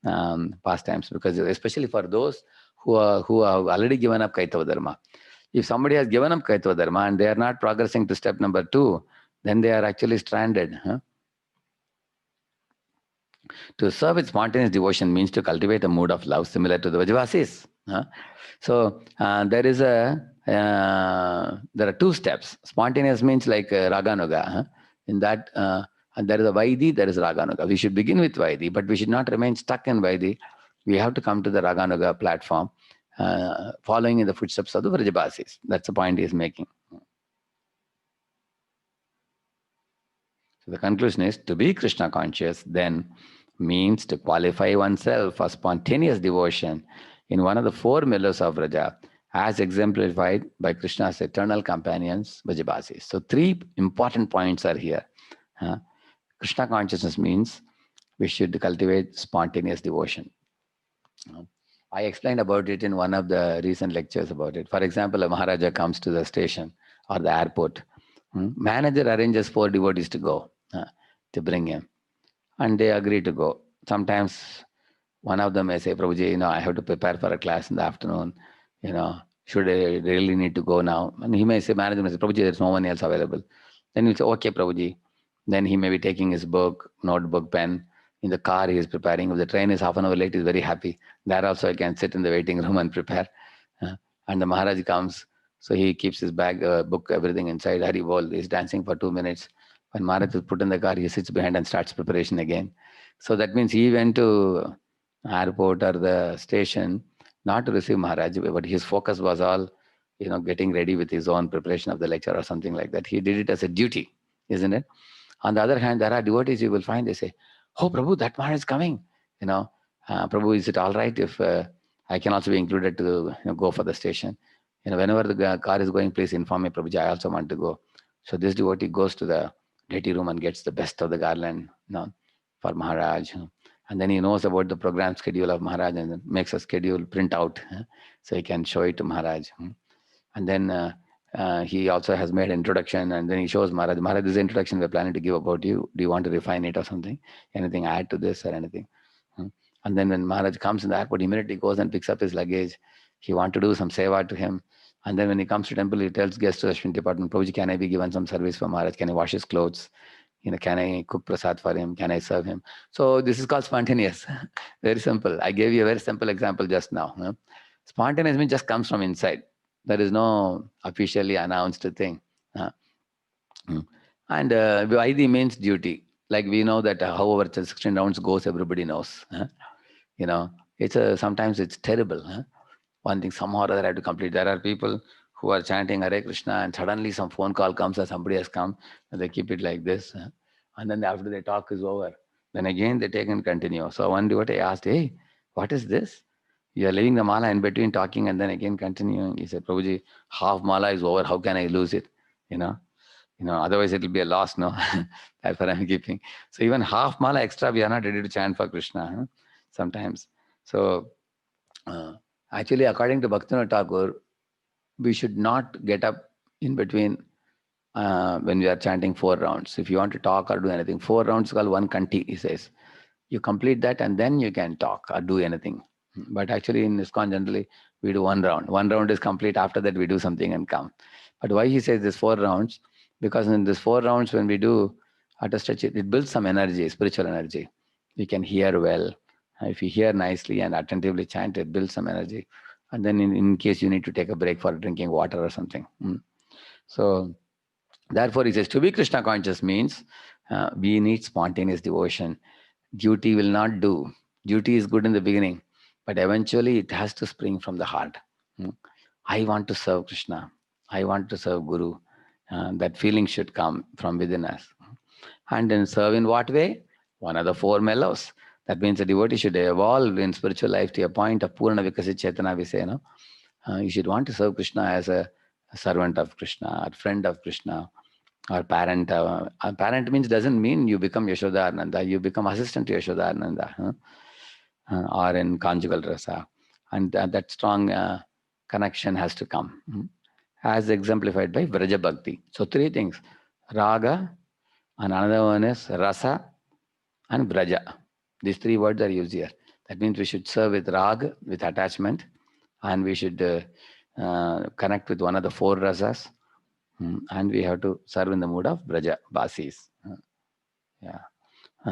pastimes, because especially for those who have already given up Kaitava Dharma. If somebody has given up Kaitava Dharma and they are not progressing to step number 2, then they are actually stranded. To serve with spontaneous devotion means to cultivate a mood of love similar to the Vrajavasis. So there are 2 steps. Spontaneous means like Raganuga. In that, and there is a Vaidhi, there is Raganuga. We should begin with Vaidhi, but we should not remain stuck in Vaidhi. We have to come to the Raganuga platform, following in the footsteps of the Vrajavasis. That's the point he is making. So the conclusion is, to be Krishna conscious then means to qualify oneself for spontaneous devotion in one of the 4 millers of Vraja, as exemplified by Krishna's eternal companions, Vrajavasis. So 3 important points are here. Krishna consciousness means we should cultivate spontaneous devotion. I explained about it in one of the recent lectures about it. For example, a Maharaja comes to the station or the airport. Manager arranges 4 devotees to go, to bring him. And they agree to go. Sometimes one of them may say, Prabhuji, I have to prepare for a class in the afternoon. Should I really need to go now? And he may say, manager may say, Prabhuji, there's no one else available. Then he'll say, okay, Prabhuji. Then he may be taking his book, notebook, pen. In the car, he is preparing. If the train is half an hour late, he's very happy. There also, I can sit in the waiting room and prepare. And the Maharaj comes. So he keeps his bag, book, everything inside. Hari Bol. He's dancing for 2 minutes. When Maharaj is put in the car, he sits behind and starts preparation again. So that means he went to airport or the station not to receive Maharaj, but his focus was all, getting ready with his own preparation of the lecture or something like that. He did it as a duty, isn't it? On the other hand, there are devotees you will find, they say, oh, Prabhu, that Maharaj is coming. Prabhu, is it all right if I can also be included to go for the station? Whenever the car is going, please inform me, Prabhuji, I also want to go. So this devotee goes to the deity room and gets the best of the garland for Maharaj. And then he knows about the program schedule of Maharaj and makes a schedule print out so he can show it to Maharaj. And then he also has made introduction, and then he shows Maharaj, this is the introduction we're planning to give about you. Do you want to refine it or something? Anything add to this or anything? And then when Maharaj comes in the airport, immediately goes and picks up his luggage. He wants to do some seva to him. And then when he comes to temple, he tells guests to the Ashwin department, Prabhuji, can I be given some service for Maharaj? Can I wash his clothes? Can I cook prasad for him? Can I serve him? So this is called spontaneous. Very simple. I gave you a very simple example just now. Spontaneous means just comes from inside. There is no officially announced thing. And Vaidhi means duty. Like we know that however 16 rounds goes, everybody knows. Sometimes it's terrible. One thing somehow or other I have to complete. There are people who are chanting Hare Krishna and suddenly some phone call comes or somebody has come and they keep it like this. And then after the talk is over, then again they take and continue. So one devotee asked, hey, What is this? You are leaving the mala in between talking and then again continuing. He said, Prabhuji, half mala is over. How can I lose it? You know, otherwise it will be a loss, no? That's what I'm keeping. So even half mala extra, we are not ready to chant for Krishna sometimes. So actually, according to Bhaktivinoda Thakur, we should not get up in between when we are chanting 4 rounds. If you want to talk or do anything, 4 rounds is called one kanti, he says. You complete that and then you can talk or do anything. But actually in ISKCON generally, we do 1 round. 1 round is complete. After that, we do something and come. But why he says this 4 rounds? Because in this 4 rounds, when we do at a stretch, it builds some energy, spiritual energy. We can hear well. If you hear nicely and attentively chant, it builds some energy. And then in case you need to take a break for drinking water or something. So therefore, he says to be Krishna conscious means we need spontaneous devotion. Duty will not do. Duty is good in the beginning, but eventually it has to spring from the heart. I want to serve Krishna. I want to serve Guru. That feeling should come from within us. And then serve in what way? One of the 4 mellows. That means a devotee should evolve in spiritual life to a point of Purna Vikasit Chaitanya, we say, no? You should want to serve Krishna as a servant of Krishna, or friend of Krishna, or parent. Parent means doesn't mean you become Yashoda Ananda, you become assistant to Yashoda Ananda, or in conjugal rasa. And that strong connection has to come, as exemplified by Vraja Bhakti. So 3 things, Raga, and another one is Rasa and Vraja. These 3 words are used here. That means we should serve with Rag, with attachment, and we should connect with one of the 4 rasas, and we have to serve in the mood of Braja, Basis.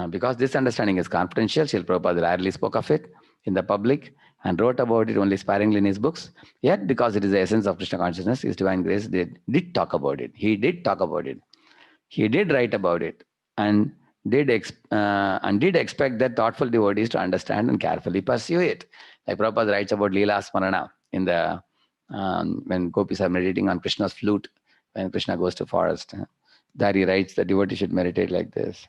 Because this understanding is confidential, Srila Prabhupada rarely spoke of it in the public and wrote about it only sparingly in his books. Yet, because it is the essence of Krishna consciousness, His Divine Grace did talk about it. He did talk about it. He did write about it, and did expect that thoughtful devotees to understand and carefully pursue it. Like Prabhupada writes about Leela Smarana in the when gopis are meditating on Krishna's flute, when Krishna goes to forest. There he writes the devotee should meditate like this.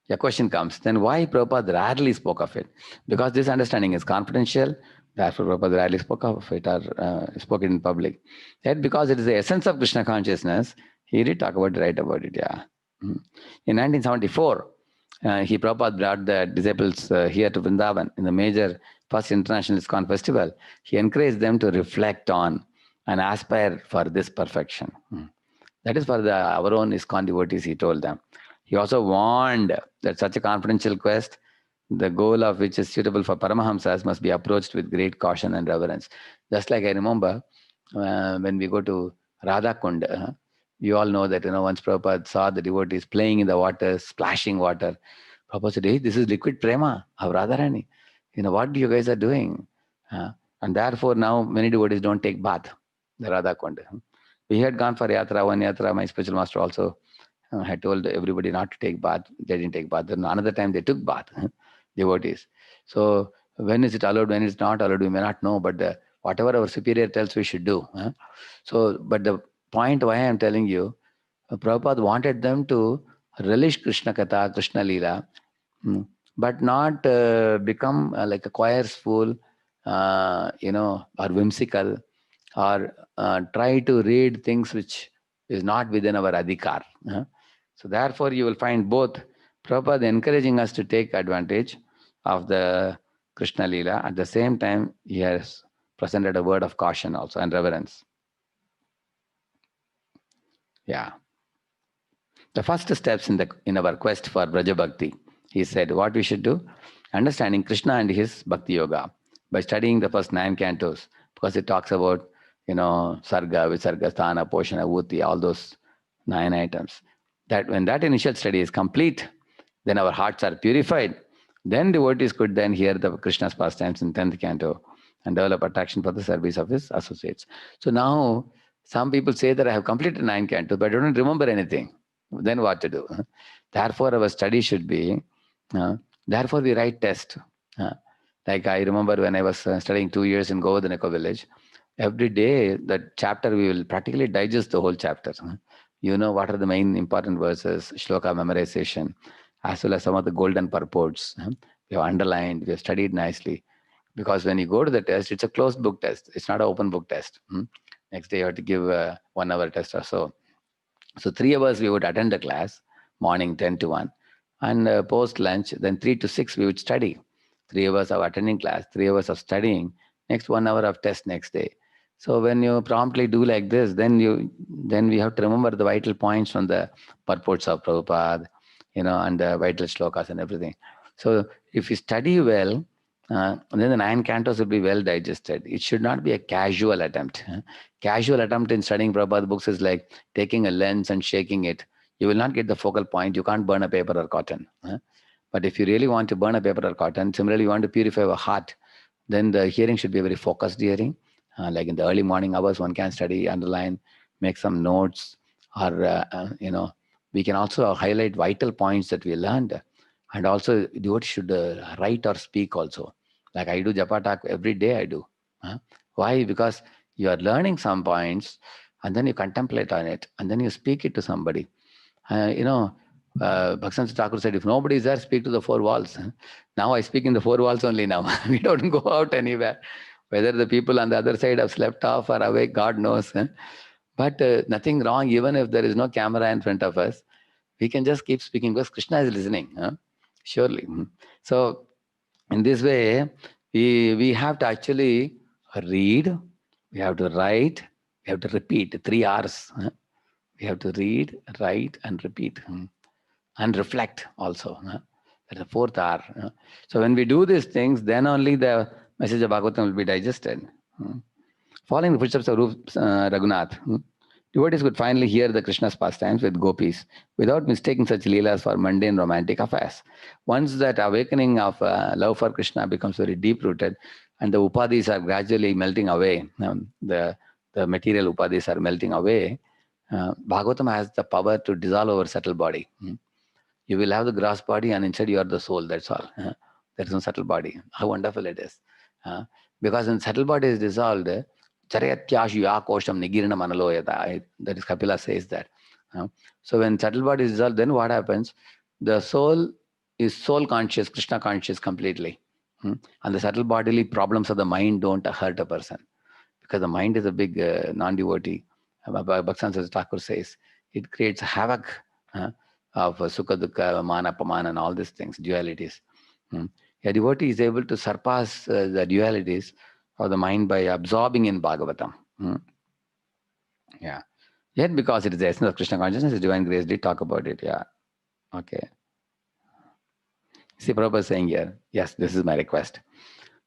The question comes, then why Prabhupada rarely spoke of it? Because this understanding is confidential, therefore Prabhupada rarely spoke of it or spoke it in public. Yet because it is the essence of Krishna consciousness, he did talk about it, write about it, In 1974, Prabhupada brought the disciples here to Vrindavan in the major first international ISKCON festival. He encouraged them to reflect on and aspire for this perfection. That is for our own ISKCON devotees, he told them. He also warned that such a confidential quest, the goal of which is suitable for Paramahamsas, must be approached with great caution and reverence. Just like I remember when we go to Radha Kund, you all know that once Prabhupada saw the devotees playing in the water, splashing water, Prabhupada said, hey, this is liquid prema of Radharani. What you guys are doing? And therefore now many devotees don't take bath, the Radha Kund. We had gone for Yatra, one Yatra, my spiritual master also had told everybody not to take bath. They didn't take bath. Then another time they took bath, devotees. So when is it allowed, when it's not allowed, we may not know, but whatever our superior tells we should do. So, but the point why I am telling you, Prabhupada wanted them to relish Krishna Katha, Krishna Leela, but not become like a choir's fool, or whimsical, or try to read things which is not within our adhikar. So therefore, you will find both Prabhupada encouraging us to take advantage of the Krishna Leela. At the same time, he has presented a word of caution also and reverence. The first steps in our quest for Braja Bhakti, he said, what we should do? Understanding Krishna and his Bhakti Yoga by studying the first 9 cantos, because it talks about, Sarga, Visarga, Sthana, Poshana, Vuti, all those 9 items. That when that initial study is complete, then our hearts are purified. Then devotees could then hear the Krishna's pastimes in 10th canto and develop attraction for the service of his associates. So now, some people say that I have completed 9 cantos, but I don't remember anything. Then what to do? Therefore, our study should be, therefore we write test. Like I remember when I was studying 2 years in Govardhaneko village, every day that chapter we will practically digest the whole chapter. What are the main important verses, shloka memorization, as well as some of the golden purports. we have underlined, we have studied nicely. Because when you go to the test, it's a closed book test. It's not an open book test. Next day you have to give a 1 hour test or so. So 3 hours we would attend the class, morning 10 to 1. And post lunch, then 3 to 6 we would study. 3 hours of attending class, 3 hours of studying, next 1 hour of test next day. So when you promptly do like this, then we have to remember the vital points from the purports of Prabhupada, and the vital shlokas and everything. So if you study well, then the 9 cantos will be well digested. It should not be a casual attempt. Casual attempt in studying Prabhupada books is like taking a lens and shaking it. You will not get the focal point. You can't burn a paper or cotton. But if you really want to burn a paper or cotton, similarly, you want to purify your heart, then the hearing should be a very focused hearing. Like in the early morning hours, one can study, underline, make some notes, or, we can also highlight vital points that we learned. And also, devotee should write or speak also. Like I do Japa talk every day, I do. Why? Because you are learning some points, and then you contemplate on it, and then you speak it to somebody. Bhaktivinoda Thakur said, if nobody is there, speak to the 4 walls. Now I speak in the 4 walls only now. We don't go out anywhere. Whether the people on the other side have slept off or awake, God knows. But nothing wrong, even if there is no camera in front of us. We can just keep speaking because Krishna is listening. Surely. So in this way, we have to actually read, we have to write, we have to repeat 3 R's. We have to read, write, and repeat, and reflect also. That's the 4th R. So when we do these things, then only the message of Bhagavatam will be digested. Following the footsteps of Raghunath, devotees could finally hear the Krishna's pastimes with gopis without mistaking such leelas for mundane romantic affairs. Once that awakening of love for Krishna becomes very deep-rooted, and the upadhis are gradually melting away, the material upadhis are melting away, Bhagavatam has the power to dissolve our subtle body. You will have the gross body, and inside you are the soul. That's all. There is no subtle body. How wonderful it is! Because when subtle body is dissolved, Charayatyashu yakosham nigirna manaloyata. That is Kapila says that. So when subtle body is dissolved, then what happens? The soul is soul conscious, Krishna conscious completely. And the subtle bodily problems of the mind don't hurt a person. Because the mind is a big non-devotee. Bhaktivinoda Thakur says, it creates havoc of sukha, dukkha, mana, pamana, and all these things, dualities. A devotee is able to surpass the dualities of the mind by absorbing in Bhagavatam. Yeah. Yet because it is the essence of Krishna consciousness, His divine grace did talk about it. Yeah. Okay. See, Prabhupada is saying here, yes, this is my request.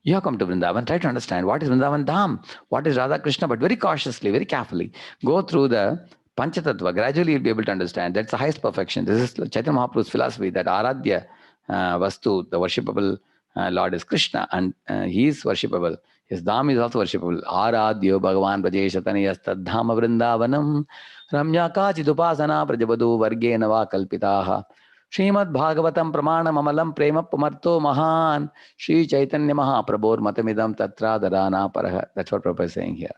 You have come to Vrindavan, try to understand what is Vrindavan Dham, what is Radha Krishna, but very cautiously, very carefully. Go through the Panchatattva. Gradually you'll be able to understand. That's the highest perfection. This is Chaitanya Mahaprabhu's philosophy that Aradhya Vastu, the worshipable Lord is Krishna, and he is worshipable. His Dham is also worshipable. Aradhyo Bhagavan Brajeshataniyas Tadhama Vrindavanam Ramya Kachidupasana Prajabadu Vargena Va Kalpitaha Srimad Bhagavatam Pramanam Amalam Prema Pumarto Mahan Sri Chaitanya Mahaprabhur Matamidam Tatra Dharana Paraha. That's what Prabhupada is saying here.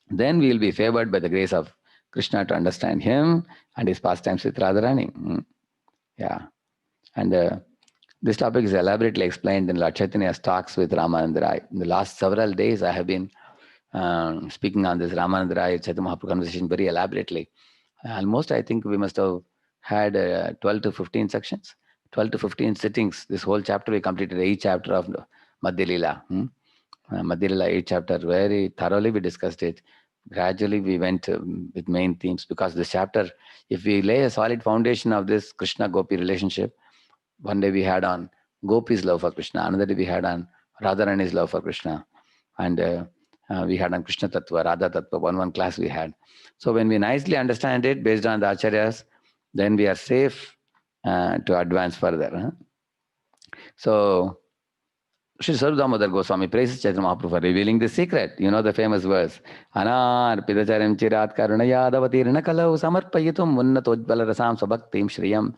Then we will be favored by the grace of Krishna to understand him and his pastimes with Radharani. Yeah. And this topic is elaborately explained in Lord Chaitanya's talks with Ramananda Rai. In the last several days, I have been speaking on this Ramananda Rai Chaitanya Mahaprabhu conversation very elaborately. Almost, I think we must have had 12 to 15 sections, 12 to 15 sittings. This whole chapter, we completed 8 chapter of Madhya Lila. Madhya Lila 8 chapter, very thoroughly we discussed it. Gradually we went with main themes, because this chapter, if we lay a solid foundation of this Krishna-Gopi relationship, one day we had on Gopi's love for Krishna, another day we had on Radharani's love for Krishna, and we had on Krishna Tattva, Radha Tattva, one class we had. So when we nicely understand it based on the Acharyas, then we are safe to advance further. So Sri Sarup Damodar Goswami praises Chaitanya Mahaprabhu for revealing the secret. You know the famous verse. Anarpitacharim chirat karunayadavatirna kalau samarpayitum unnatodbala rasam sabhaktim shriyam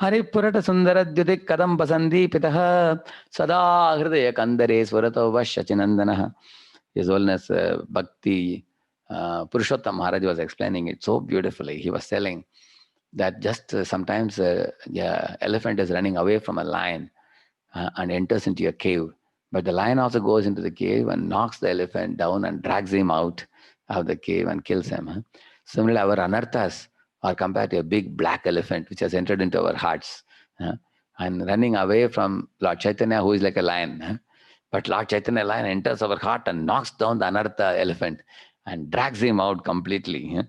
Haripurata sundaradhyutik kadam pasandipitaha sada hridaya kandare swarato vashyachinandanaha. His Holiness Bhakti Purushottam Maharaj was explaining it so beautifully. He was telling that just sometimes the elephant is running away from a lion. and enters into a cave. But the lion also goes into the cave and knocks the elephant down and drags him out of the cave and kills him. Similarly, our anarthas are compared to a big black elephant which has entered into our hearts and running away from Lord Chaitanya, who is like a lion. But Lord Chaitanya lion enters our heart and knocks down the anartha elephant and drags him out completely,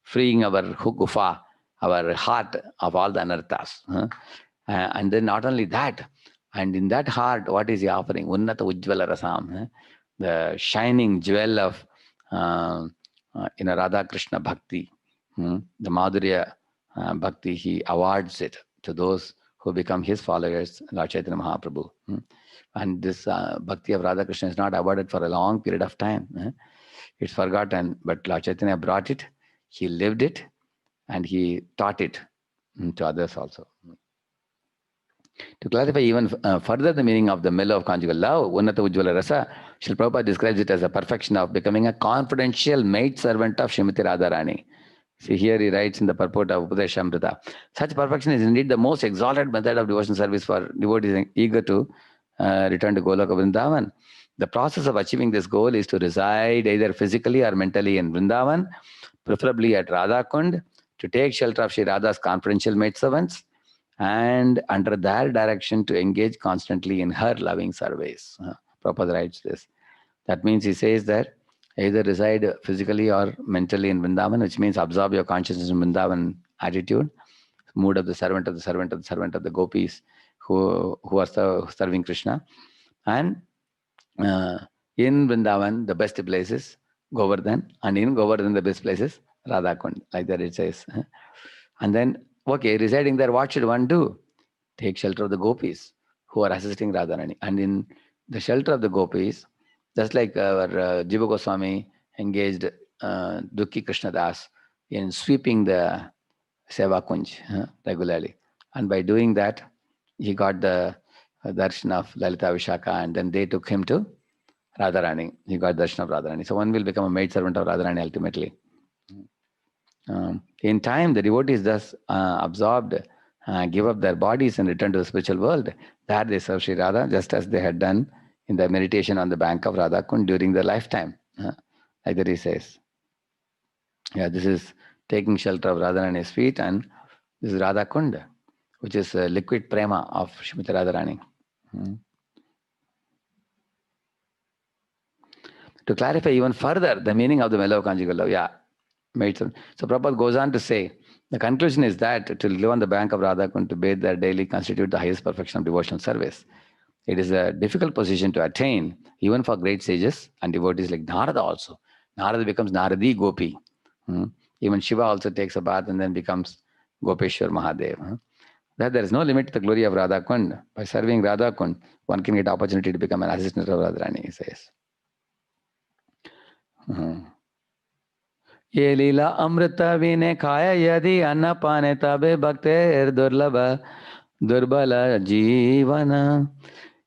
freeing our gufa, our heart of all the anarthas. And then not only that, and in that heart, what is he offering? Unnata Ujjvala Rasam, the shining jewel of Radha Krishna Bhakti, the Madhurya Bhakti, he awards it to those who become his followers, Lord Chaitanya Mahaprabhu. And this Bhakti of Radha Krishna is not awarded for a long period of time. It's forgotten, but Lord Chaitanya brought it, he lived it, and he taught it to others also. To clarify even further the meaning of the mellow of conjugal love, Unnata Ujjvala Rasa, Srila Prabhupada describes it as a perfection of becoming a confidential maid servant of Srimati Radharani. See, here he writes in the purport of Upadeshamrita. Such perfection is indeed the most exalted method of devotional service for devotees eager to return to Goloka Vrindavan. The process of achieving this goal is to reside either physically or mentally in Vrindavan, preferably at Radha Kund, to take shelter of Sri Radha's confidential maidservants, and under their direction to engage constantly in her loving service. Prabhupada writes this. That means he says that either reside physically or mentally in Vrindavan, which means absorb your consciousness in Vrindavan attitude, mood of the servant of the servant of the servant of the gopis who are serving Krishna. And in Vrindavan, the best place is Govardhan, and in Govardhan, the best place is Radhakund, like that it says. And then, okay, residing there, what should one do? Take shelter of the gopis who are assisting Radharani. And in the shelter of the gopis, just like our Jiva Goswami engaged Dukhi Krishnadas in sweeping the Seva Kunj regularly. And by doing that, he got the darshan of Lalita Vishaka, and then they took him to Radharani. He got darshan of Radharani. So one will become a maid servant of Radharani ultimately. In time, the devotees thus absorbed, give up their bodies and return to the spiritual world. There they serve Sri Radha just as they had done in their meditation on the bank of Radha Kund during their lifetime. Like that he says. Yeah, this is taking shelter of Radharani's feet, and this is Radha Kund, which is liquid prema of Srimati Radharani. To clarify even further the meaning of the mellow conjugal love, so Prabhupada goes on to say, the conclusion is that to live on the bank of Radha Kund, to bathe there daily, constitute the highest perfection of devotional service. It is a difficult position to attain, even for great sages and devotees like Narada also. Narada becomes Naradi Gopi. Even Shiva also takes a bath and then becomes Gopeshwar Mahadev. That there is no limit to the glory of Radha Kund. By serving Radha Kund, one can get opportunity to become an assistant of Radharani, he says. ये लीला अमृत विने खाया यदि अन्न पाने तबे भक्तेर दुर्लभ दुर्बल जीवन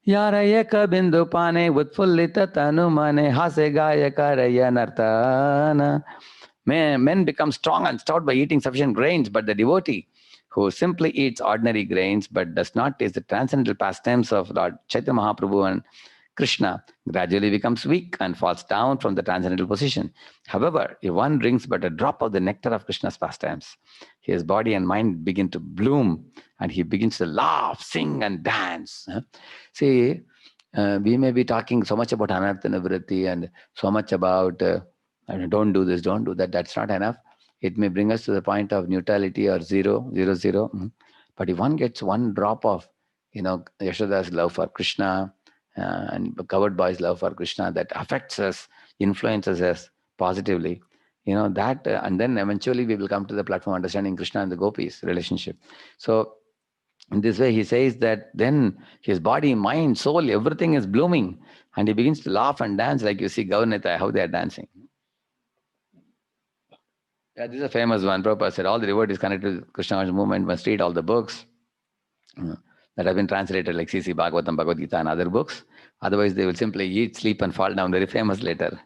यार एक बिंदु पाने उत्फुल्लित तनु मने हासे गाय करय नर्तन. Men become strong and stout by eating sufficient grains, but the devotee who simply eats ordinary grains but does not taste the transcendental pastimes of Lord Chaitanya Mahaprabhu and Krishna gradually becomes weak and falls down from the transcendental position. However, if one drinks but a drop of the nectar of Krishna's pastimes, his body and mind begin to bloom and he begins to laugh, sing and dance. See, we may be talking so much about anartha nivritti and so much about don't do this, don't do that. That's not enough. It may bring us to the point of neutrality or zero. But if one gets one drop of, Yashoda's love for Krishna, and covered boy's love for Krishna that affects us, influences us positively, that, and then eventually we will come to the platform understanding Krishna and the gopis relationship. So in this way, he says that then his body, mind, soul, everything is blooming, and he begins to laugh and dance like you see Gaunita, how they are dancing. Yeah, this is a famous one. Prabhupada said all the devotees connected with Krishna conscious movement must read all the books that have been translated like C.C. Bhagavatam, Bhagavad Gita and other books. Otherwise, they will simply eat, sleep and fall down. Very famous letter,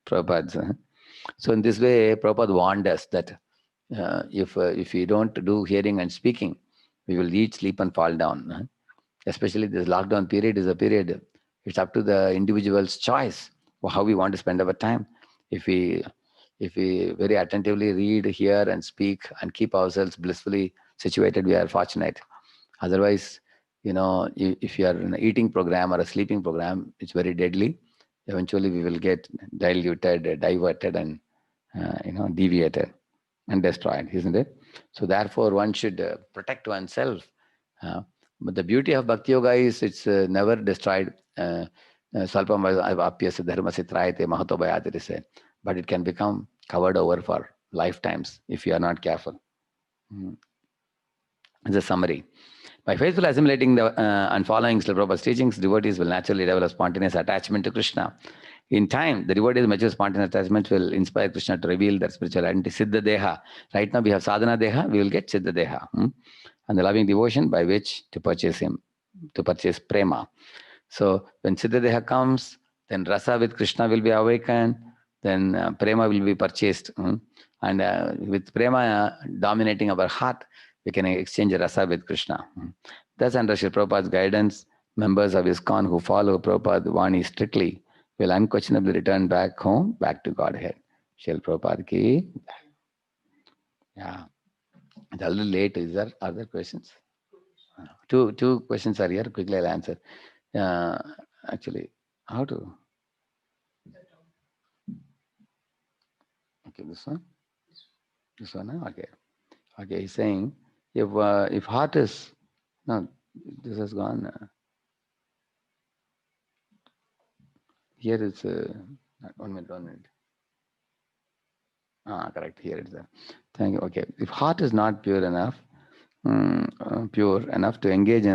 Prabhupada. So in this way, Prabhupada warned us that if we don't do hearing and speaking, we will eat, sleep and fall down. Especially this lockdown period is a period, it's up to the individual's choice how we want to spend our time. If we very attentively read, hear, and speak, and keep ourselves blissfully situated, we are fortunate. Otherwise, if you are in an eating program or a sleeping program, it's very deadly. Eventually, we will get diluted, diverted, and deviated and destroyed, isn't it? So therefore, one should protect oneself. But the beauty of Bhakti Yoga is it's never destroyed. Salpam apyasya dharmasya trayate mahato bhayate, they say. But it can become covered over for lifetimes if you are not careful. As a summary, by faithfully assimilating and following Srila Prabhupada's teachings, devotees will naturally develop spontaneous attachment to Krishna. In time, the devotees' mature spontaneous attachment will inspire Krishna to reveal their spiritual identity. Siddha Deha. Right now we have Sadhana Deha, we will get Siddha Deha. And the loving devotion by which to purchase him, to purchase Prema. So when Siddha Deha comes, then Rasa with Krishna will be awakened, then Prema will be purchased. And with Prema dominating our heart, we can exchange Rasa with Krishna. Thus, under Srila Prabhupada's guidance, members of ISKCON who follow Prabhupada Vani strictly will unquestionably return back home, back to Godhead. Srila Prabhupada ki. Yeah. It's a little late. Is there other questions? Two questions are here. Quickly I'll answer. Actually, how to? Okay, this one? This one, huh? Okay. Okay, he's saying, if heart is, no, this has gone. Here it's, 1 minute, 1 minute. Correct, here it's there. Thank you. Okay, if heart is not pure enough to engage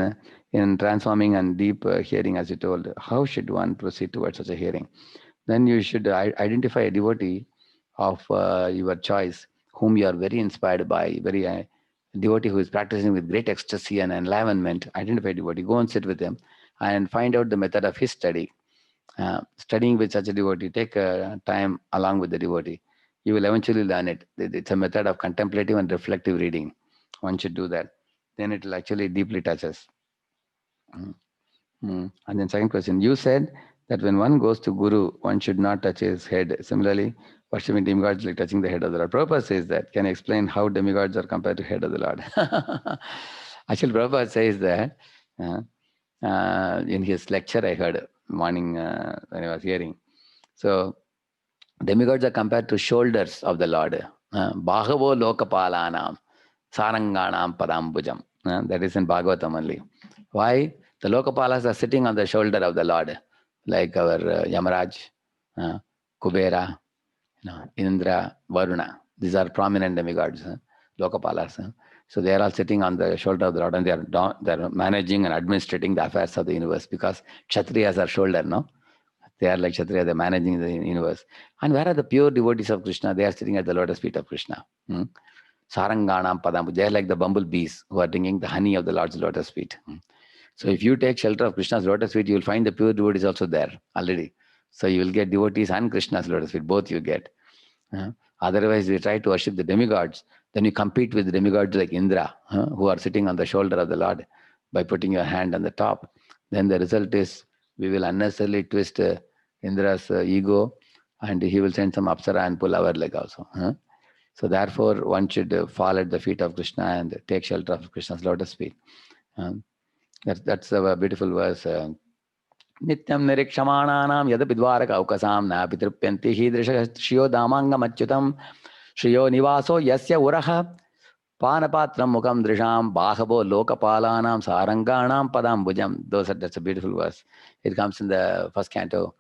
in transforming and deep hearing, as you told, how should one proceed towards such a hearing? Then you should identify a devotee of your choice, whom you are very inspired by, very devotee who is practicing with great ecstasy and enlivenment. Identify a devotee, go and sit with him and find out the method of his study. Studying with such a devotee, take time along with the devotee. You will eventually learn it. It's a method of contemplative and reflective reading. One should do that. Then it will actually deeply touch us. And then second question, you said that when one goes to Guru, one should not touch his head. Similarly, worshipping demigods like touching the head of the Lord. Prabhupada says that. Can you explain how demigods are compared to head of the Lord? Actually, Prabhupada says that in his lecture I heard morning when I was hearing. So, demigods are compared to shoulders of the Lord. Bahavo lokapalanam saranganam padambujam. That is in Bhagavatam only. Why? The Lokapalas are sitting on the shoulder of the Lord, like our Yamaraj, Kubera, Indra, Varuna. These are prominent demigods, Lokapalas. So they are all sitting on the shoulder of the Lord, and they are managing and administrating the affairs of the universe, because Kshatriyas are shoulder, no? They are like Kshatriya, they're managing the universe. And where are the pure devotees of Krishna? They are sitting at the lotus feet of Krishna. Saranganam padam. They are like the bumblebees who are drinking the honey of the Lord's lotus feet. So if you take shelter of Krishna's lotus feet, you will find the pure devotees also there already. So you will get devotees and Krishna's lotus feet, both you get. Otherwise, you try to worship the demigods, then you compete with the demigods like Indra, who are sitting on the shoulder of the Lord by putting your hand on the top. Then the result is we will unnecessarily twist Indra's ego, and he will send some apsara and pull our leg also. So therefore, one should fall at the feet of Krishna and take shelter of Krishna's lotus feet. That's a beautiful verse. Nityam nirikshamananam yadapi dvaraka aukasam na pitrupyanti hidrisha shriyo damangam achyutam shriyo nivaso yasya uraha panapatram mukam drisham bahavo lokapalanam saranganam padam bhujam. That's a beautiful verse. It comes in the first canto,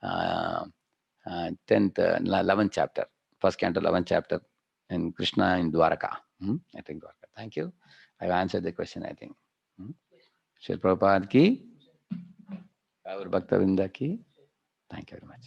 11th chapter. First canto, 11th chapter in Krishna in Dwaraka. I think Dwaraka. Thank you. I've answered the question, I think. Srila Prabhupada ki, Gaur Bhakta Vrinda ki. Thank you very much.